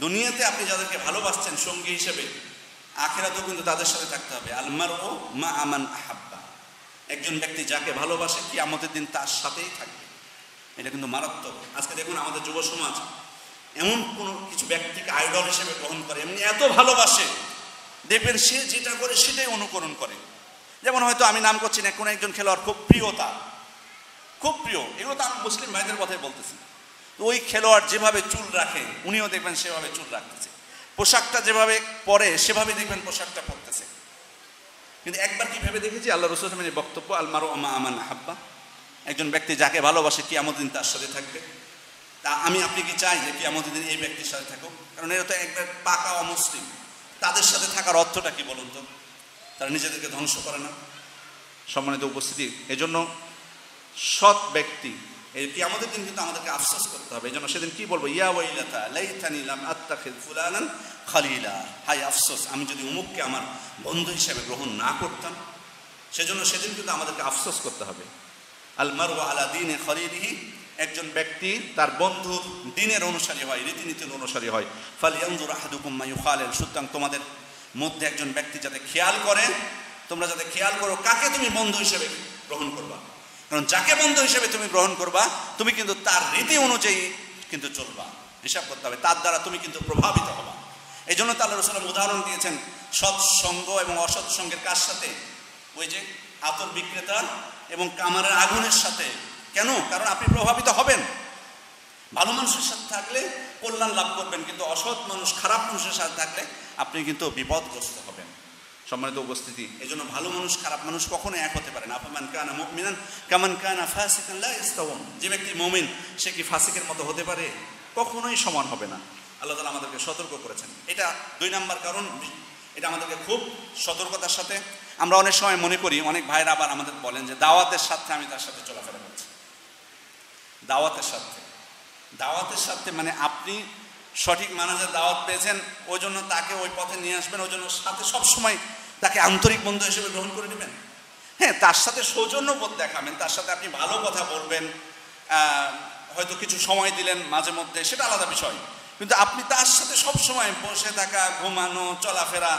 দুনিয়াতে আপনি যাদেরকে ভালোবাসছেন সঙ্গী হিসেবে, আখিরাতেও কিন্তু তাদের সাথে থাকতে হবে। আল মারউ মা আমান আহাব্বা। একজন ব্যক্তি যাকে ভালোবাসে কিয়ামতের দিন তার সাথেই থাকবে। এটা কিন্তু মারাত্মক। আজকে দেখুন আমাদের যুব সমাজ এমন কোনো কিছু ব্যক্তিকে আইডল হিসেবে গ্রহণ করে, এমনি এত ভালোবাসে, দেখবেন সে যেটা করে সেটাই অনুকরণ করে। যেমন হয়তো আমি নাম করছি না, কোনো একজন খেলোয়াড় খুব প্রিয়, তার খুব প্রিয়, এগুলো তো আমি মুসলিম ভাইদের কথাই বলতেছি। তো ওই খেলোয়াড় যেভাবে চুল রাখে, উনিও দেখবেন সেভাবে চুল রাখতেছে, পোশাকটা যেভাবে পরে সেভাবে দেখবেন পোশাকটা পরতেছে। কিন্তু একবার কি ভেবে দেখেছি আল্লাহ রাসূল সাল্লাল্লাহু আলাইহি ওয়াসাল্লামের বক্তব্য, আল মারউ মা আমান আহাব্বা। একজন ব্যক্তি যাকে ভালোবাসে কিয়ামতের দিন তার সাথে থাকবে। তা আমি আপনি কি চাই যে কিয়ামতের দিন এই ব্যক্তির সাথে থাকুক? কারণ এরা তো একবার পাকা অমুসলিম। তাদের সাথে থাকার অর্থটা কি বলুন তো? তারা নিজেদেরকে ধ্বংস করে না? সম্মানিত উপস্থিতি, এজন্য সৎ ব্যক্তি, এই কিয়ামতের দিন কিন্তু আমাদেরকে আফসোস করতে হবে। এজন্য সেদিন কি বলবো, ইয়া ওয়াইলাতা লাইতানি লাম আত্তাখিয ফুলানান খালিলা। হাই আফসোস, আমি যদি উমুককে আমার বন্ধু হিসেবে গ্রহণ না করতাম। সেজন্য সেদিন কিন্তু আমাদেরকে আফসোস করতে হবে। আল মারউ আলা দীনি খলিলিহি। একজন ব্যক্তি তার বন্ধুর দিনের অনুসারী হয়, রীতিনীতির অনুসারী হয়। ফালইয়ানজুর আহাদুকুম মা ইউখালিল। সুতরাং তোমাদের মধ্যে একজন ব্যক্তি যাতে খেয়াল করে, তোমরা যাতে খেয়াল করো কাকে তুমি বন্ধু হিসেবে গ্রহণ করবা। কারণ যাকে বন্ধু হিসেবে তুমি গ্রহণ করবা, তুমি কিন্তু তার রীতি অনুযায়ী কিন্তু চলবা। হিসাব করতে হবে, তার দ্বারা তুমি কিন্তু প্রভাবিত হবা। এই জন্য তো আল্লাহ রাসূল উদাহরণ দিয়েছেন সৎসঙ্গ এবং অসৎ সঙ্গের কার সাথে? ওই যে আতর বিক্রেতা এবং কামারের আগুনের সাথে। কেন? কারণ আপনি প্রভাবিত হবেন। ভালো মানুষের সাথে থাকলে কল্যাণ লাভ করবেন, কিন্তু অসৎ মানুষ, খারাপ মানুষের সাথে থাকলে আপনি কিন্তু বিপদগ্রস্ত হবেন। সম্মানিত উপস্থিতি, এই জন্য ভালো মানুষ খারাপ মানুষ কখনো এক হতে পারে না। আফামান কানা মুমিনান কামান কানা ফাসিকান লা ইস্তাওয়ান। যে ব্যক্তি মুমিন সে কি ফাসিকের মতো হতে পারে? কখনোই সমান হবে না। আল্লাহ তাআলা আমাদেরকে সতর্ক করেছেন। এটা 2 নম্বর কারণ। এটা আমাদেরকে খুব সতর্কতার সাথে, আমরা অনেক সময় মনে করি, অনেক ভাইরা আবার আমাদের বলেন যে দাওয়াতের সাথে আমি তার সাথে চলাফেরা করছি। দাওয়াতের সাথে মানে আপনি সঠিক মানাজের দাওয়াত পেয়েছেন, ওই জন্য তাকে ওই পথে নিয়ে আসবেন, ওই জন্য সাথে সবসময় তাকে আন্তরিক বন্ধু হিসেবে গ্রহণ করে নেবেন। হ্যাঁ, তার সাথে সৌজন্যবোধ দেখাবেন, তার সাথে আপনি ভালো কথা বলবেন, হয়তো কিছু সময় দিলেন মাঝে মধ্যে, সেটা আলাদা বিষয়। কিন্তু আপনি তার সাথে সবসময় বসে থাকা, ঘুমানো, চলাফেরা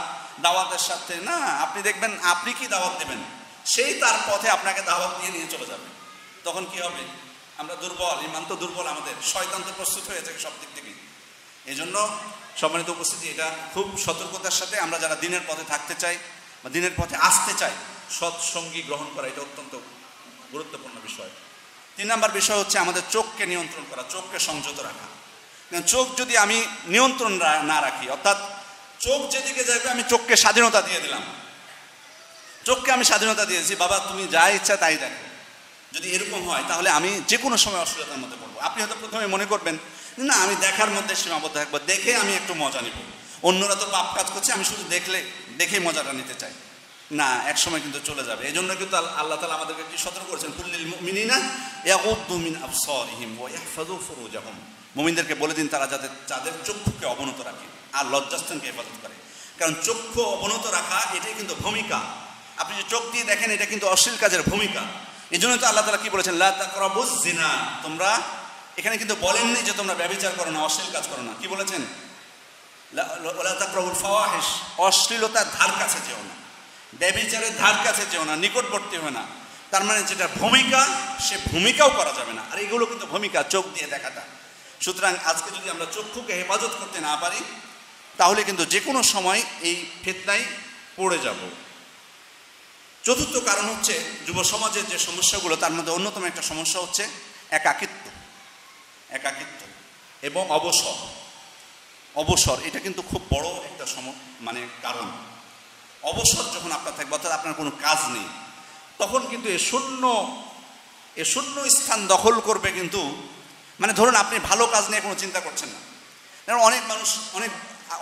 দাওয়াতের সাথে না। আপনি দেখবেন আপনি কি দাওয়াত দেবেন, সেই তার পথে আপনাকে দাওয়াত দিয়ে নিয়ে চলে যাবে। তখন কি হবে? আমরা দুর্বল, ঈমান তো দুর্বল, আমাদের শয়তান তো প্রস্তুত হয়ে থাকে সব দিক থেকে। এই জন্য সম্মানিত উপস্থিতি, এটা খুব সতর্কতার সাথে আমরা যারা দিনের পথে থাকতে চাই বা দিনের পথে আসতে চাই, সৎসঙ্গী গ্রহণ করা এটা অত্যন্ত গুরুত্বপূর্ণ বিষয়। 3 নম্বর বিষয় হচ্ছে আমাদের চোখকে নিয়ন্ত্রণ করা, চোখকে সংযত রাখা। চোখ যদি আমি নিয়ন্ত্রণ না রাখি, অর্থাৎ চোখ যেদিকে যাবে আমি চোখকে স্বাধীনতা দিয়ে দিলাম, চোখকে আমি স্বাধীনতা দিয়েছি, বাবা তুমি যা ইচ্ছা তাই দেখো, যদি এরকম হয় তাহলে আমি যে কোনো সময় অশ্লীলতার মধ্যে পড়বো। আপনি হয়তো প্রথমে মনে করবেন না আমি দেখার মধ্যে সীমাবদ্ধ থাকবো, দেখে আমি একটু মজা নিব, অন্যরা তো পাপ কাজ করছে, আমি শুধু দেখেই মজাটা নিতে চাই। না, এক সময় কিন্তু চলে যাবে। এই জন্য কিন্তু আল্লাহ তাআলা আমাদেরকে কি সতর্ক করেছেন, কুল্লিল মুমিনিনা ইয়াগুদ্দু মিন আবসারিহিম ওয়া ইয়াহফাযু ফুরুজাহুম, মুমিনদেরকে বলে দিন তারা যাতে তাদের চক্ষুকে অবনত রাখে আর লজ্জাস্থানকে হেফাজত করে। কারণ চক্ষু অবনত রাখা এটাই কিন্তু ভূমিকা। আপনি যে চোখ দিয়ে দেখেন এটা কিন্তু অশ্লীল কাজের ভূমিকা। এই জন্য তো আল্লাহ তাআলা কি বলেছেন, লা তাকরাবুজ জিনা, তোমরা এখানে কিন্তু বলেননি যে তোমরা ব্যভিচার করো না, অশ্লীল কাজ করো না। কি বলেছেন, লা তাকরাবুল ফাওয়াহিশ, অশ্লীলতার ধার কাছে যেও না, ব্যভিচারের ধার কাছে যেও না, নিকটবর্তী হয় না। তার মানে যেটা ভূমিকা সে ভূমিকাও করা যাবে না। আর এগুলো কিন্তু ভূমিকা, চোখ দিয়ে দেখাটা। সুতরাং আজকে যদি আমরা চক্ষুকে হেফাজত করতে না পারি তাহলে কিন্তু যে কোনো সময় এই ফিতনায় পড়ে যাব। চতুর্থ কারণ হচ্ছে যুব সমাজের যে সমস্যাগুলো তার মধ্যে অন্যতম একটা সমস্যা হচ্ছে একাকিত্ব এবং অবসর। এটা কিন্তু খুব বড় একটা কারণ। অবসর যখন আপনার থাকবে, অর্থাৎ আপনার কোনো কাজ নেই, তখন কিন্তু এ শূন্য স্থান দখল করবে। কিন্তু ধরুন আপনি ভালো কাজ নিয়ে কোনো চিন্তা করছেন না। কারণ অনেক মানুষ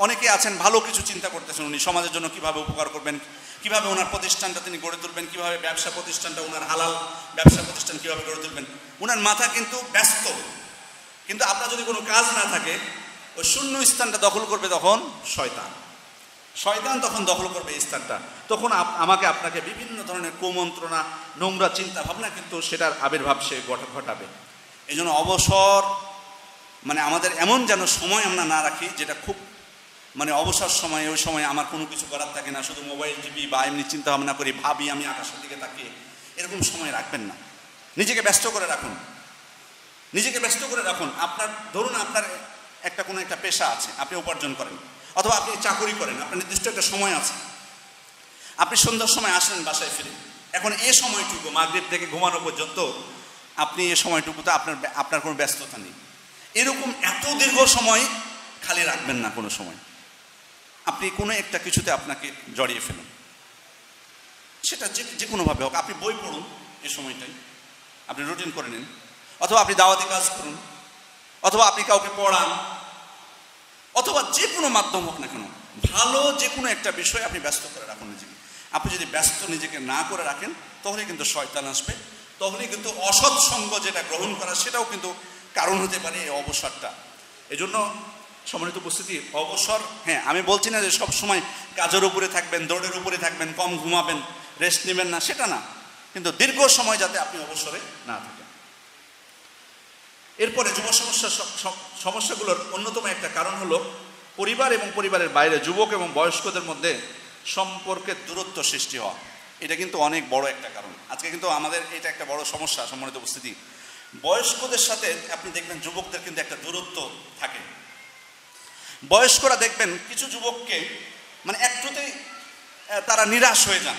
অনেকে আছেন ভালো কিছু চিন্তা করতেছেন, উনি সমাজের জন্য কিভাবে উপকার করবেন, কিভাবে ওনার প্রতিষ্ঠানটা তিনি গড়ে তুলবেন, কিভাবে ব্যবসা প্রতিষ্ঠানটা ওনার হালাল ব্যবসা প্রতিষ্ঠান কিভাবে গড়ে তুলবেন, ওনার মাথা কিন্তু ব্যস্ত। কিন্তু আপনার যদি কোনো কাজ না থাকে, ওই শূন্য স্থানটা দখল করবে তখন শয়তান তখন দখল করবে এই স্থানটা। তখন আমাকে আপনাকে বিভিন্ন ধরনের কুমন্ত্রণা, নোংরা চিন্তা ভাবনা কিন্তু সেটার আবির্ভাব সে ঘটাবে। এই জন্য অবসর আমাদের এমন যেন সময় আমরা না রাখি যেটা খুব অবসর সময়, ওই সময় আমার কোনো কিছু করার থাকে না, শুধু মোবাইল টিভি বা এমনি চিন্তা ভাবনা করি, ভাবি আমি আকাশের দিকে তাকিয়ে, এরকম সময় রাখবেন না। নিজেকে ব্যস্ত করে রাখুন। আপনার ধরুন আপনার কোনো একটা পেশা আছে, আপনি উপার্জন করেন, অথবা আপনি চাকরি করেন, আপনার নির্দিষ্ট একটা সময় আছে, আপনি সন্ধ্যার সময় আসলেন বাসায় ফিরে। এখন এই সময়টুকু মাগরিব থেকে ঘুমানো পর্যন্ত আপনি এই সময়টুকুতে আপনার কোনো ব্যস্ততা নেই। এরকম এত দীর্ঘ সময় খালি রাখবেন না। কোনো সময় আপনি কোনো একটা কিছুতে আপনাকে জড়িয়ে ফেলুন, সেটা যে কোনোভাবে হোক। আপনি বই পড়ুন, এই সময়টাই আপনি রুটিন করে নিন, অথবা আপনি দাওয়াতি কাজ করুন, অথবা আপনি কাউকে পড়ান, অথবা যে কোনো মাধ্যম হোক না কেন, ভালো যে কোনো একটা বিষয় আপনি ব্যস্ত করে রাখুন নিজেকে। আপনি যদি ব্যস্ত নিজেকে না করে রাখেন তাহলে কিন্তু শয়তান আসবে, তাহলে কিন্তু অসৎ সঙ্গ যেটা গ্রহণ করা সেটাও কিন্তু কারণ হতে পারে এই অবসরটা। এই জন্য সম্মানিত উপস্থিতি, অবসর, হ্যাঁ আমি বলছি না যে সব সময় কাজের উপরে থাকবেন, দৌড়ের উপরে থাকবেন, কম ঘুমাবেন, রেস্ট নেবেন না, সেটা না, কিন্তু দীর্ঘ সময় যাতে আপনি অবসরে না থাকেন। এরপরে যুব সমস্যাগুলোর অন্যতম একটা কারণ হলো পরিবার এবং পরিবারের বাইরে যুবক এবং বয়স্কদের মধ্যে সম্পর্কের দূরত্ব সৃষ্টি হওয়া। এটা কিন্তু অনেক বড় একটা কারণ। আজকে কিন্তু আমাদের এটা একটা বড় সমস্যা। সম্মানিত উপস্থিতি, বয়স্কদের সাথে আপনি দেখবেন যুবকদের কিন্তু একটা দূরত্ব থাকে। বয়স্করা দেখবেন কিছু যুবককে একটুতেই তারা নিরাশ হয়ে যান।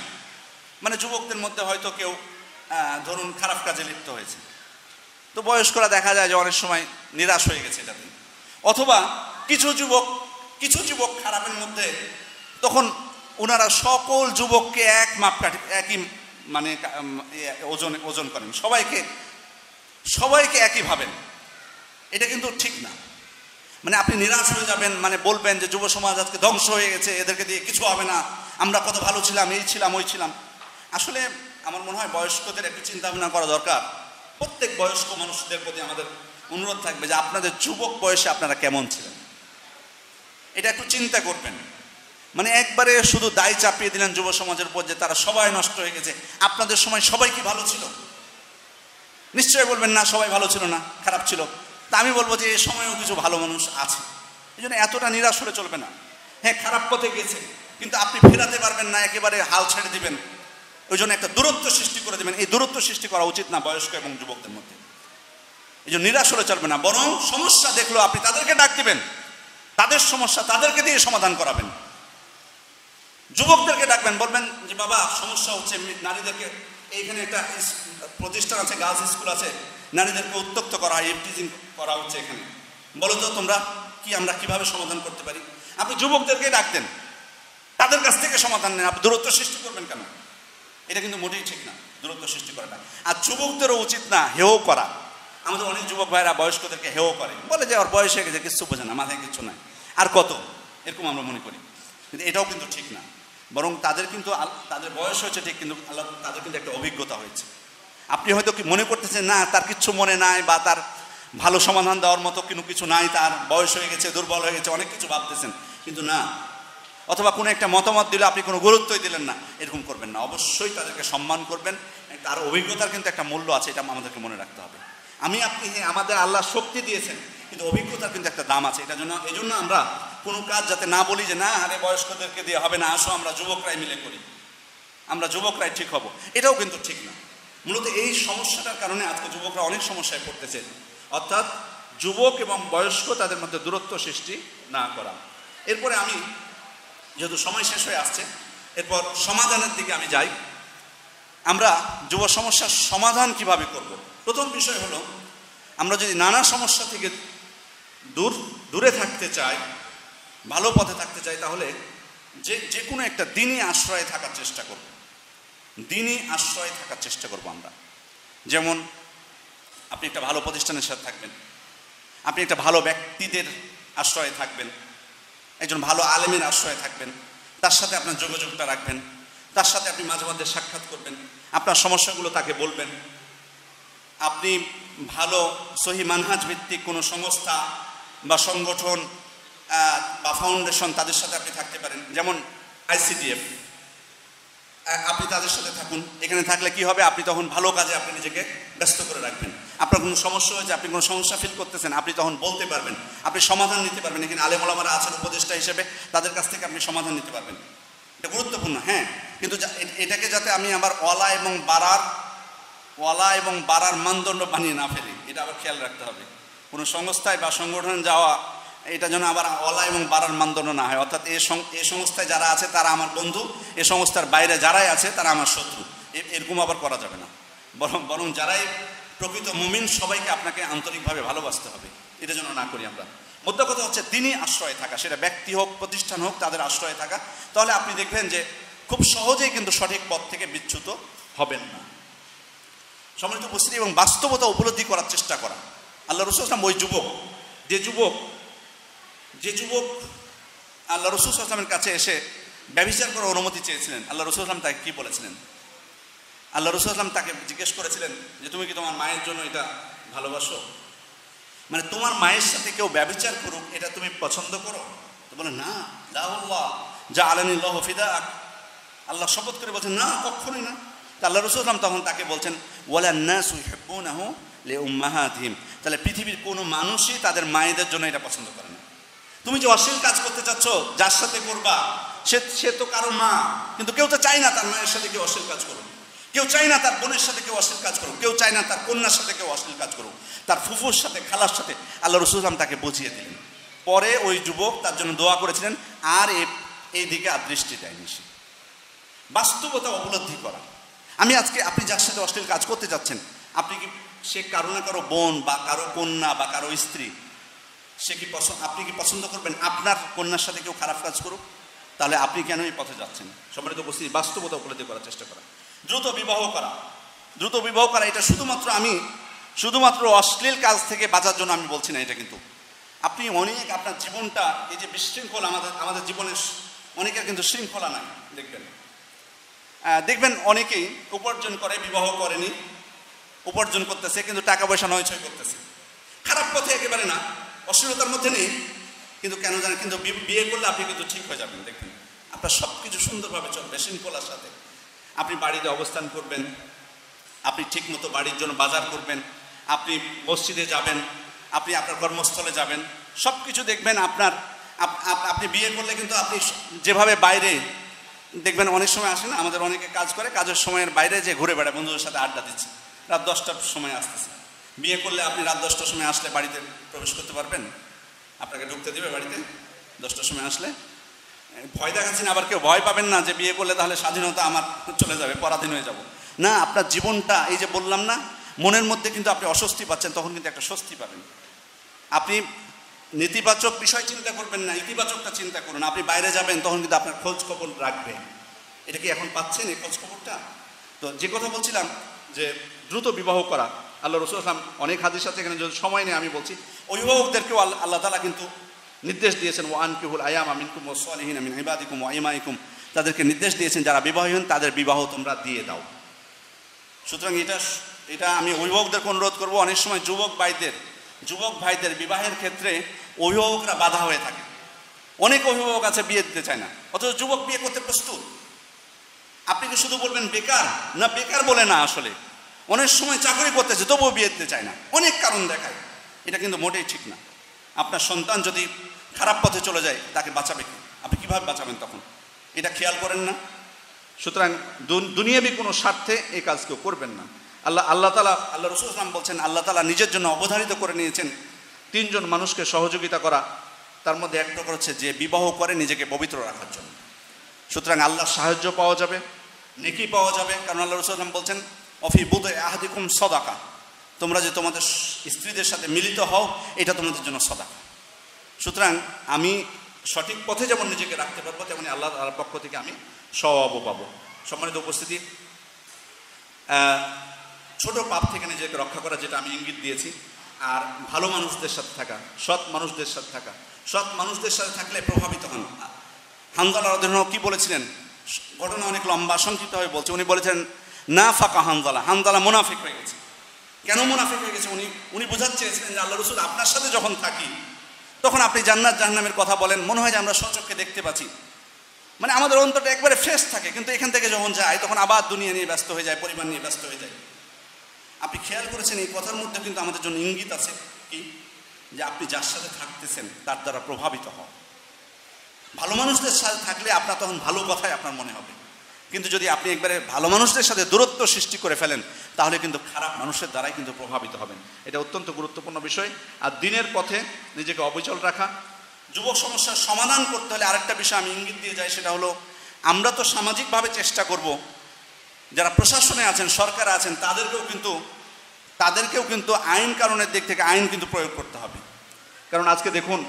যুবকদের মধ্যে হয়তো কেউ ধরুন খারাপ কাজে লিপ্ত হয়েছে, তো বয়স্করা দেখা যায় যে অনেক সময় নিরাশ হয়ে গেছে এটাতে। অথবা কিছু যুবক খারাপের মধ্যে, তখন ওনারা সকল যুবককে একই ওজন করেন, সবাইকে একই ভাবেন। এটা কিন্তু ঠিক না। আপনি নিরাশ হয়ে যাবেন, বলবেন যে যুব সমাজ আজকে ধ্বংস হয়ে গেছে, এদেরকে দিয়ে কিছু হবে না, আমরা কত ভালো ছিলাম, এই ছিলাম ওই ছিলাম। আসলে আমার মনে হয় বয়স্কদের একটু চিন্তা ভাবনা করা দরকার। প্রত্যেক বয়স্ক মানুষদের প্রতি আমাদের অনুরোধ থাকবে যে আপনাদের যুবক বয়সে আপনারা কেমন ছিলেন, এটা একটু চিন্তা করবেন। একবারে শুধু দায় চাপিয়ে দিলেন যুব সমাজের উপর যে তারা সবাই নষ্ট হয়ে গেছে। আপনাদের সময় সবাই কি ভালো ছিল? নিশ্চয়ই বলবেন না, সবাই ভালো ছিল না, খারাপ ছিল। তা আমি বলবো যে এই সময়েও কিছু ভালো মানুষ আছে। এই জন্য এতটা নিরাশ হলে চলবে না। হ্যাঁ, খারাপ পথে গেছে, কিন্তু আপনি ফেরাতে পারবেন না, একেবারে হাল ছেড়ে দিবেন। ওই জন্য একটা দূরত্ব সৃষ্টি করে দেবেন। এই দূরত্ব সৃষ্টি করা উচিত না বয়স্ক এবং যুবকদের মধ্যে। এই জন্য নিরাশ হলে চলবে না, বরং সমস্যা দেখলো আপনি তাদেরকে ডাক দিবেন, তাদের সমস্যা তাদেরকে দিয়ে সমাধান করাবেন। যুবকদেরকে ডাকবেন, বলবেন যে বাবা সমস্যা হচ্ছে নারীদেরকে, এইখানে একটা প্রতিষ্ঠান আছে, গার্লস স্কুল আছে, নারীদেরকে উত্ত্যক্ত করা হয়, ইভটিজিং করা হচ্ছে এখানে, বলো তো তোমরা আমরা কিভাবে সমাধান করতে পারি? আপনি যুবকদেরকে ডাক দেন, তাদের কাছ থেকে সমাধান নেন। আপনি দূরত্ব সৃষ্টি করবেন কেন? এটা কিন্তু মোটেই ঠিক না, দূরত্ব সৃষ্টি করাটা। আর যুবকদেরও উচিত না হেও করা। আমাদের অনেক যুবক ভাইরা বয়স্কদেরকে হেও করে, বলে যে ওর বয়স হয়ে গেছে, কিচ্ছু বোঝে না, মাথায় কিচ্ছু নাই, আর কত, এরকম আমরা মনে করি। কিন্তু এটাও কিন্তু ঠিক না। বরং তাদের কিন্তু তাদের বয়স হয়েছে ঠিক, কিন্তু আল্লাহ তাদের কিন্তু একটা অভিজ্ঞতা হয়েছে। আপনি হয়তো কি মনে করতেছেন না তার কিচ্ছু মনে নাই, বা তার ভালো সমাধান দেওয়ার মতো কোনো কিছু নাই, তার বয়স হয়ে গেছে, দুর্বল হয়ে গেছে, অনেক কিছু ভাবতেছেন, কিন্তু না। অথবা কোনো একটা মতামত দিলে আপনি কোনো গুরুত্বই দিলেন না, এরকম করবেন না। অবশ্যই তাদেরকে সম্মান করবেন। তার অভিজ্ঞতার কিন্তু একটা মূল্য আছে, এটা আমাদেরকে মনে রাখতে হবে। আপনি আমাদের আল্লাহ শক্তি দিয়েছেন, কিন্তু অভিজ্ঞতার কিন্তু একটা দাম আছে। এই জন্য আমরা কোনো কাজ যাতে না বলি যে না আরে বয়স্কদেরকে দিয়ে হবে না, আসো আমরা যুবকরাই মিলে করি, আমরা যুবকরাই ঠিক হব, এটাও কিন্তু ঠিক না। মূলত এই সমস্যাটার কারণে আজকে যুবকরা অনেক সমস্যায় পড়তেছে, অর্থাৎ যুবক এবং বয়স্ক তাদের মধ্যে দূরত্ব সৃষ্টি না করা। এরপরে আমি যেহেতু সময় শেষ হয়ে আসছে, এরপর সমাধানের দিকে আমি যাই। আমরা যুব সমস্যার সমাধান কিভাবে করব? প্রথম বিষয় হলো, আমরা যদি নানা সমস্যা থেকে দূরে থাকতে চাই, ভালো পথে থাকতে চাই, তাহলে যে কোনো একটা দিনই আশ্রয়ে থাকার চেষ্টা করব। দিনই আশ্রয়ে থাকার চেষ্টা করব আমরা। যেমন আপনি একটা ভালো প্রতিষ্ঠানের সাথে থাকবেন, আপনি একটা ভালো ব্যক্তিদের আশ্রয়ে থাকবেন, একজন ভালো আলেমের আশ্রয়ে থাকবেন, তার সাথে আপনার যোগাযোগটা রাখবেন, তার সাথে আপনি মাঝে মাঝে সাক্ষাৎ করবেন, আপনার সমস্যাগুলো তাকে বলবেন। আপনি ভালো সহি মানহাজ ভিত্তিক কোনো সংস্থা বা সংগঠন বা ফাউন্ডেশন, তাদের সাথে আপনি থাকতে পারেন। যেমন ICDF, আপনি তাদের সাথে থাকুন। এখানে থাকলে কি হবে, আপনি তখন ভালো কাজে আপনি নিজেকে ব্যস্ত করে রাখবেন। আপনার কোনো সমস্যা হয়েছে, আপনি কোনো সমস্যা ফিল করতেছেন, আপনি তখন বলতে পারবেন, আপনি সমাধান নিতে পারবেন। এখানে আলেম ওলামারা আছেন উপদেষ্টা হিসেবে, তাদের কাছ থেকে আপনি সমাধান নিতে পারবেন। এটা গুরুত্বপূর্ণ, হ্যাঁ। কিন্তু এটাকে যাতে আমি আবার ওয়ালা এবং বাড়ার মানদণ্ড বানিয়ে না ফেলি, এটা আবার খেয়াল রাখতে হবে। কোনো সংস্থায় বা সংগঠনে যাওয়া, এটা যেন আবার ওয়ালা এবং বাড়ার মানদণ্ড না হয়। অর্থাৎ এই সংস্থায় যারা আছে তারা আমার বন্ধু, এই সংস্থার বাইরে যারাই আছে তারা আমার শত্রু, এরকম আবার করা যাবে না। বরং যারাই প্রকৃত মুমিন, সবাইকে আপনাকে আন্তরিকভাবে ভালোবাসতে হবে। এটা যেন না করি আমরা। মোদ্দা কথা হচ্ছে দিনই আশ্রয়ে থাকা, সেটা ব্যক্তি হোক প্রতিষ্ঠান হোক, তাদের আশ্রয়ে থাকা। তাহলে আপনি দেখবেন যে খুব সহজেই কিন্তু সঠিক পথ থেকে বিচ্যুত হবেন না। সম্মানিত উপস্থিতি, এবং বাস্তবতা উপলব্ধি করার চেষ্টা করা। আল্লাহ রাসূল সাল্লাল্লাহু আলাইহি ওয়াসাল্লাম যে যুবক আল্লাহ রাসূল সাল্লাল্লাহু আলাইহি ওয়াসাল্লামের কাছে এসে ব্যভিচার করার অনুমতি চেয়েছিলেন, আল্লাহ রাসূল সাল্লাল্লাহু আলাইহি ওয়াসাল্লাম তাকে কী বলেছিলেন? আল্লাহ রাসূল সাল্লাল্লাহু আলাইহি ওয়াসাল্লাম তাকে জিজ্ঞেস করেছিলেন যে তুমি কি তোমার মায়ের জন্য এটা ভালোবাসো? মানে তোমার মায়ের সাথে কেউ ব্যভিচার করুক, এটা তুমি পছন্দ করো? তো বলে না, লা আল্লাহ জাআলানিল্লাহু ফিদাক। আল্লাহ শপথ করে বলছেন না, কখনোই না। তা আল্লাহ রাসূল সাল্লাল্লাহু আলাইহি ওয়াসাল্লাম তখন তাকে বলছেন ওয়ালান নাসু ইউহিব্বুনাহু লিউম্মাহাতিহিম। তাহলে পৃথিবীর কোনো মানুষই তাদের মায়েদের জন্য এটা পছন্দ করে না। তুমি যে অশ্লীল কাজ করতে চাচ্ছ, যার সাথে করবা সে তো কারো মা, কিন্তু কেউ তো চায় না তার মায়ের সাথে কেউ অশ্লীল কাজ করুক, কেউ চায় না তার বোনের সাথে কেউ অশ্লীল কাজ করুক, কেউ চায় না তার কন্যার সাথে কেউ অশ্লীল কাজ করুক, তার ফুফুর সাথে, খালার সাথে। আল্লাহ রাসূল সাল্লাল্লাহু আলাইহি ওয়াসাল্লাম তাকে বুঝিয়ে দিলেন। পরে ওই যুবক তার জন্য দোয়া করেছিলেন, আর এই দিকে আর দৃষ্টি দেয়নি। সে বাস্তবতা উপলব্ধি করা। আপনি যার সাথে অশ্লীল কাজ করতে যাচ্ছেন, সে কারো না কারো বোন বা কারো কন্যা বা কারো স্ত্রী, আপনি কি পছন্দ করবেন আপনার কন্যার সাথে কেউ খারাপ কাজ করুক? তাহলে আপনি কেন এই পথে যাচ্ছেন? সম্মানিত উপস্থিতি, বাস্তবতা উপলব্ধি করার চেষ্টা করা। দ্রুত বিবাহ করা এটা শুধুমাত্র অশ্লীল কাজ থেকে বাঁচার জন্য আমি বলছি না। এটা কিন্তু আপনি আপনার জীবনটা, এই যে বিশৃঙ্খলা আমাদের জীবনের, অনেকের কিন্তু শৃঙ্খলা নাই। দেখবেন অনেকেই উপার্জন করে, বিবাহ করেনি, উপার্জন করতেছে কিন্তু টাকা পয়সা নয়ছয় করতেছে। খারাপ পথে একেবারে না, অশ্লীলতার মধ্যে নেই, কিন্তু কেন জানেন, কিন্তু বিয়ে করলে আপনি কিন্তু ঠিক হয়ে যাবেন। দেখবেন আপনার সব কিছু সুন্দরভাবে চলবে শৃঙ্খলার সাথে। আপনি বাড়িতে অবস্থান করবেন, আপনি ঠিকমতো বাড়ির জন্য বাজার করবেন, আপনি মসজিদে যাবেন, আপনি আপনার কর্মস্থলে যাবেন, সব কিছু দেখবেন আপনি বিয়ে করলে কিন্তু আপনি যেভাবে বাইরে দেখবেন, অনেক সময় আসে না, আমাদের অনেকে কাজ করে, কাজের সময়ের বাইরে যে ঘুরে বেড়ায়, বন্ধুদের সাথে আড্ডা দিচ্ছে, রাত 10টার সময় আসতেছে। বিয়ে করলে আপনি রাত 10টার সময় আসলে বাড়িতে প্রবেশ করতে পারবেন? আপনাকে ঢুকতে দেবে বাড়িতে 10টার সময় আসলে? ভয় দেখাচ্ছেন, আবার কেউ ভয় পাবেন না যে বিয়ে করলে তাহলে স্বাধীনতা আমার চলে যাবে, পরাধীন হয়ে যাব। না, আপনার জীবনটা, এই যে বললাম না, মনের মধ্যে কিন্তু আপনি অস্বস্তি পাচ্ছেন, তখন কিন্তু একটা স্বস্তি পাবেন। আপনি নেতিবাচক বিষয় চিন্তা করবেন না, ইতিবাচকটা চিন্তা করুন। আপনি বাইরে যাবেন, তখন কিন্তু আপনার খোঁজ খবর রাখবে। এটা কি এখন পাচ্ছেন এই খোঁজ খবরটা? তো যে কথা বলছিলাম যে দ্রুত বিবাহ করা, আল্লাহ রাসূল সাল্লাল্লাহু আলাইহি ওয়াসাল্লাম অনেক হাদিস আছে, এখানে যদি সময় নেই আমি বলছি, অভিভাবকদেরকেও আল্লাহ তাআলা কিন্তু নির্দেশ দিয়েছেন ওয়ানকিহুল আয়ামা মিনকুম ওয়াসসালিহিনা মিন ইবাদিকুম ওয়া ইমাইকুম, তাদেরকে নির্দেশ দিয়েছেন যারা বিবাহহীন তাদের বিবাহ তোমরা দিয়ে দাও। সুতরাং এটা আমি অভিভাবকদেরকে অনুরোধ করবো, অনেক সময় যুবক ভাইদের বিবাহের ক্ষেত্রে অভিভাবকরা বাধা হয়ে থাকে। অনেক অভিভাবক আছে বিয়ে দিতে চায় না, অথচ যুবক বিয়ে করতে প্রস্তুত। আপনি কি শুধু বলবেন বেকার? না, বেকার বলে না, আসলে অনেক সময় চাকরি করতেছে তবুও বিয়ে দিতে চায় না, অনেক কারণ দেখায়। এটা কিন্তু মোটেই ঠিক না। আপনার সন্তান যদি খারাপ পথে চলে যায় তাকে বাঁচাবে কি? আপনি কীভাবে বাঁচাবেন তখন? এটা খেয়াল করেন না। সুতরাং দুনিয়াবি কোনো স্বার্থে এই কাজ কেউ করবেন না। আল্লাহ রসুল ইসলাম বলছেন, আল্লাহ তাআলা নিজের জন্য অবধারিত করে নিয়েছেন 3 জন মানুষকে সহযোগিতা করা। তার মধ্যে এক প্রকার হচ্ছে যে বিবাহ করে নিজেকে পবিত্র রাখার জন্য। সুতরাং আল্লাহর সাহায্য পাওয়া যাবে, নেকি পাওয়া যাবে। কারণ আল্লাহ রসুল ইসলাম বলছেন অফি বুদে আহাদিকুম সদাকা, তোমরা যে তোমাদের স্ত্রীদের সাথে মিলিত হও এটা তোমাদের জন্য সদাকা। সুতরাং আমি সঠিক পথে যেমন নিজেকে রাখতে পারবো, তেমনি আল্লাহ তাআলার পক্ষ থেকে আমি সওয়াবও পাবো। সম্মানিত উপস্থিতি, ছোট পাপ থেকে নিজেকে রক্ষা করা, যেটা আমি ইঙ্গিত দিয়েছি, আর ভালো মানুষদের সাথে থাকা, সৎ মানুষদের সাথে থাকা। সৎ মানুষদের সাথে থাকলে প্রভাবিত হন। হানজালা রাদিয়াল্লাহু আনহু কি বলেছিলেন? ঘটনা অনেক লম্বা, সংক্ষিপ্ত হয়ে বলছে। উনি বলেছেন না ফাঁকা হানজালা মুনাফিক হয়ে গেছে। কেন মুনাফিক হয়ে গেছে? উনি বোঝাতে চেয়েছিলেন যে আল্লাহ রসুল আপনার সাথে যখন থাকি তখন আপনি জান্নাত জাহান্নামের কথা বলেন, মনে হয় যে আমরা স্বচক্ষে দেখতে পাচ্ছি, মানে আমাদের অন্তরটা একবারে ফ্রেশ থাকে। কিন্তু এখান থেকে যখন যায় তখন আবার দুনিয়া নিয়ে ব্যস্ত হয়ে যায়, পরিবার নিয়ে ব্যস্ত হয়ে যায়। আপনি খেয়াল করেছেন এই কথার মধ্যে কিন্তু আমাদের জন্য ইঙ্গিত আছে কি, যে আপনি যার সাথে থাকতেছেন তার দ্বারা প্রভাবিত হন। ভালো মানুষদের সাথে থাকলে আপনার তখন ভালো কথাই আপনার মনে হবে। কিন্তু যদি আপনি একবারে ভালো মানুষদের সাথে দূরত্ব সৃষ্টি করে ফেলেন তাহলে কিন্তু খারাপ মানুষের দ্বারাই কিন্তু প্রভাবিত হবেন। এটা অত্যন্ত গুরুত্বপূর্ণ বিষয়। আর দিনের পথে নিজেকে অবিচল রাখা। যুবক সমস্যার সমাধান করতে হলে আরেকটা বিষয় আমি ইঙ্গিত দিয়ে যাই, সেটা হলো আমরা তো সামাজিকভাবে চেষ্টা করব, যারা প্রশাসনে আছেন, সরকারে আছেন, তাদেরকেও কিন্তু আইন কানুনের দিক থেকে আইন কিন্তু প্রয়োগ করতে হবে। কারণ আজকে দেখুন,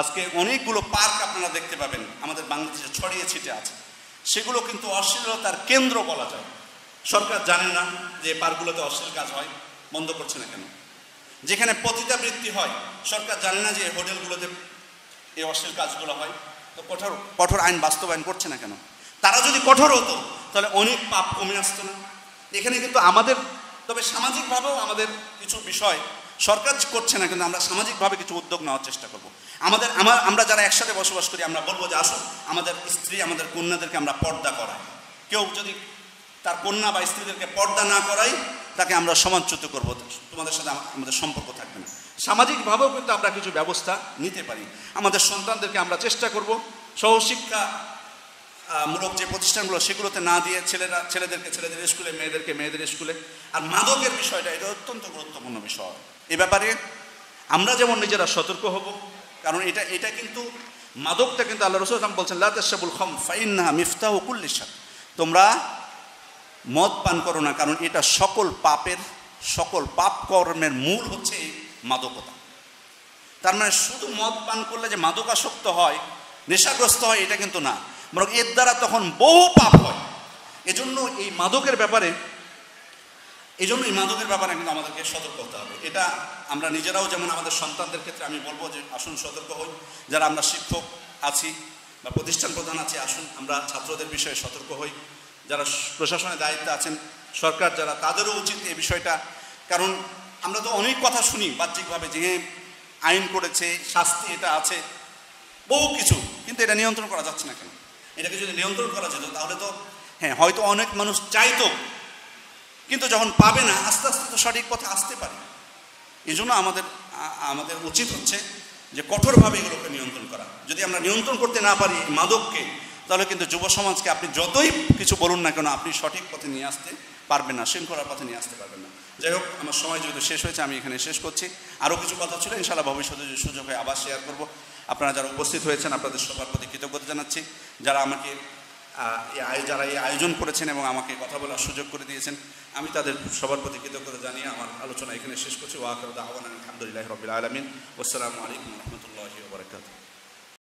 আজকে অনেকগুলো পার্ক আপনারা দেখতে পাবেন আমাদের বাংলাদেশে ছড়িয়ে ছিটে আছে, সেগুলো কিন্তু অশ্লীলতার কেন্দ্র বলা যায়। সরকার জানে না যে পার্কগুলোতে অশ্লীল কাজ হয়, বন্ধ করছে না কেন? যেখানে পতিতাবৃত্তি হয় সরকার জানে না যে হোটেলগুলোতে এই অশ্লীল কাজগুলো হয়, তো কঠোর আইন বাস্তবায়ন করছে না কেন? তারা যদি কঠোর হতো তাহলে অনেক পাপ কমে আসতো না। এখানে কিন্তু তবে সামাজিকভাবেও আমাদের কিছু বিষয় সরকার করছে না, কিন্তু আমরা সামাজিকভাবে কিছু উদ্যোগ নেওয়ার চেষ্টা করব। আমরা যারা একসাথে বসবাস করি আমরা বলবো যে আসুন আমাদের স্ত্রী, আমাদের কন্যাদেরকে আমরা পর্দা করাই। কেউ যদি তার কন্যা বা স্ত্রীদেরকে পর্দা না করাই তাকে আমরা সমাজচ্যুত করবো, তোমাদের সাথে আমাদের সম্পর্ক থাকবে না। সামাজিকভাবেও কিন্তু আমরা কিছু ব্যবস্থা নিতে পারি। আমাদের সন্তানদেরকে আমরা চেষ্টা করব সহশিক্ষা মূলক যে প্রতিষ্ঠানগুলো সেগুলোতে না দিয়ে ছেলেদেরকে ছেলেদের স্কুলে, মেয়েদেরকে মেয়েদের স্কুলে। আর মাদকের বিষয়টা এটা অত্যন্ত গুরুত্বপূর্ণ বিষয়। এ ব্যাপারে আমরা যেমন নিজেরা সতর্ক হব, কারণ এটা কিন্তু মাদকটা কিন্তু আল্লাহ রাসূল সাল্লাল্লাহু আলাইহি ওয়াসাল্লাম বলছেন লা তাশরাবুল খামর ফাইন্নাহা মিফতাহু কুল্লি শার, তোমরা মদ পান করো না, কারণ এটা সকল পাপ কর্মের মূল হচ্ছে এই মাদকতা। তার মানে শুধু মদ পান করলে যে মাদকাসক্ত হয়, নেশাগ্রস্ত হয়, এটা কিন্তু না, বরং এর দ্বারা তখন বহু পাপ হয়। এজন্য এই মাদকের ব্যাপারে কিন্তু আমাদেরকে সতর্ক হতে হবে। এটা আমরা নিজেরাও, যেমন আমাদের সন্তানদের ক্ষেত্রে আমি বলবো যে আসুন সতর্ক হই। যারা আমরা শিক্ষক আছি বা প্রতিষ্ঠান প্রধান আছি, আসুন আমরা ছাত্রদের বিষয়ে সতর্ক হই। যারা প্রশাসনের দায়িত্বে আছেন, সরকার যারা, তাদেরও উচিত এই বিষয়টা। কারণ আমরা তো অনেক কথা শুনি বাহ্যিকভাবে যে আইন করেছে, শাস্তি এটা আছে, বহু কিছু, কিন্তু এটা নিয়ন্ত্রণ করা যাচ্ছে না কেন? এটাকে যদি নিয়ন্ত্রণ করা যেত তাহলে তো হয়তো অনেক মানুষ চাইতো, কিন্তু যখন পাবে না আস্তে আস্তে তো সঠিক পথে আসতে পারে। এই জন্য আমাদের উচিত হচ্ছে যে কঠোরভাবে এগুলোকে নিয়ন্ত্রণ করা। যদি আমরা নিয়ন্ত্রণ করতে না পারি মাদককে, তাহলে কিন্তু যুব সমাজকে আপনি যতই কিছু বলুন না কেন, আপনি সঠিক পথে নিয়ে আসতে পারবেন না, শৃঙ্খলার পথে নিয়ে আসতে পারবেন না। যাই হোক, আমার সময় যেহেতু শেষ হয়েছে আমি এখানে শেষ করছি। আরও কিছু কথা ছিল, ইনশাআল্লাহ ভবিষ্যতে যদি সুযোগ হয় আবার শেয়ার করব। আপনারা যারা উপস্থিত হয়েছেন আপনাদের সবার প্রতি কৃতজ্ঞতা জানাচ্ছি। যারা এই আয়োজন করেছেন এবং আমাকে কথা বলার সুযোগ করে দিয়েছেন, আমি তাদের সবার প্রতি কৃতজ্ঞতা জানিয়ে আমার আলোচনা এখানে শেষ করছি। ওয়া আখিরু দাওয়ানা আলহামদুলিল্লাহি রাব্বিল আলামিন। আসসালামু আলাইকুম ওয়া রাহমাতুল্লাহি ওয়া বারাকাতুহু।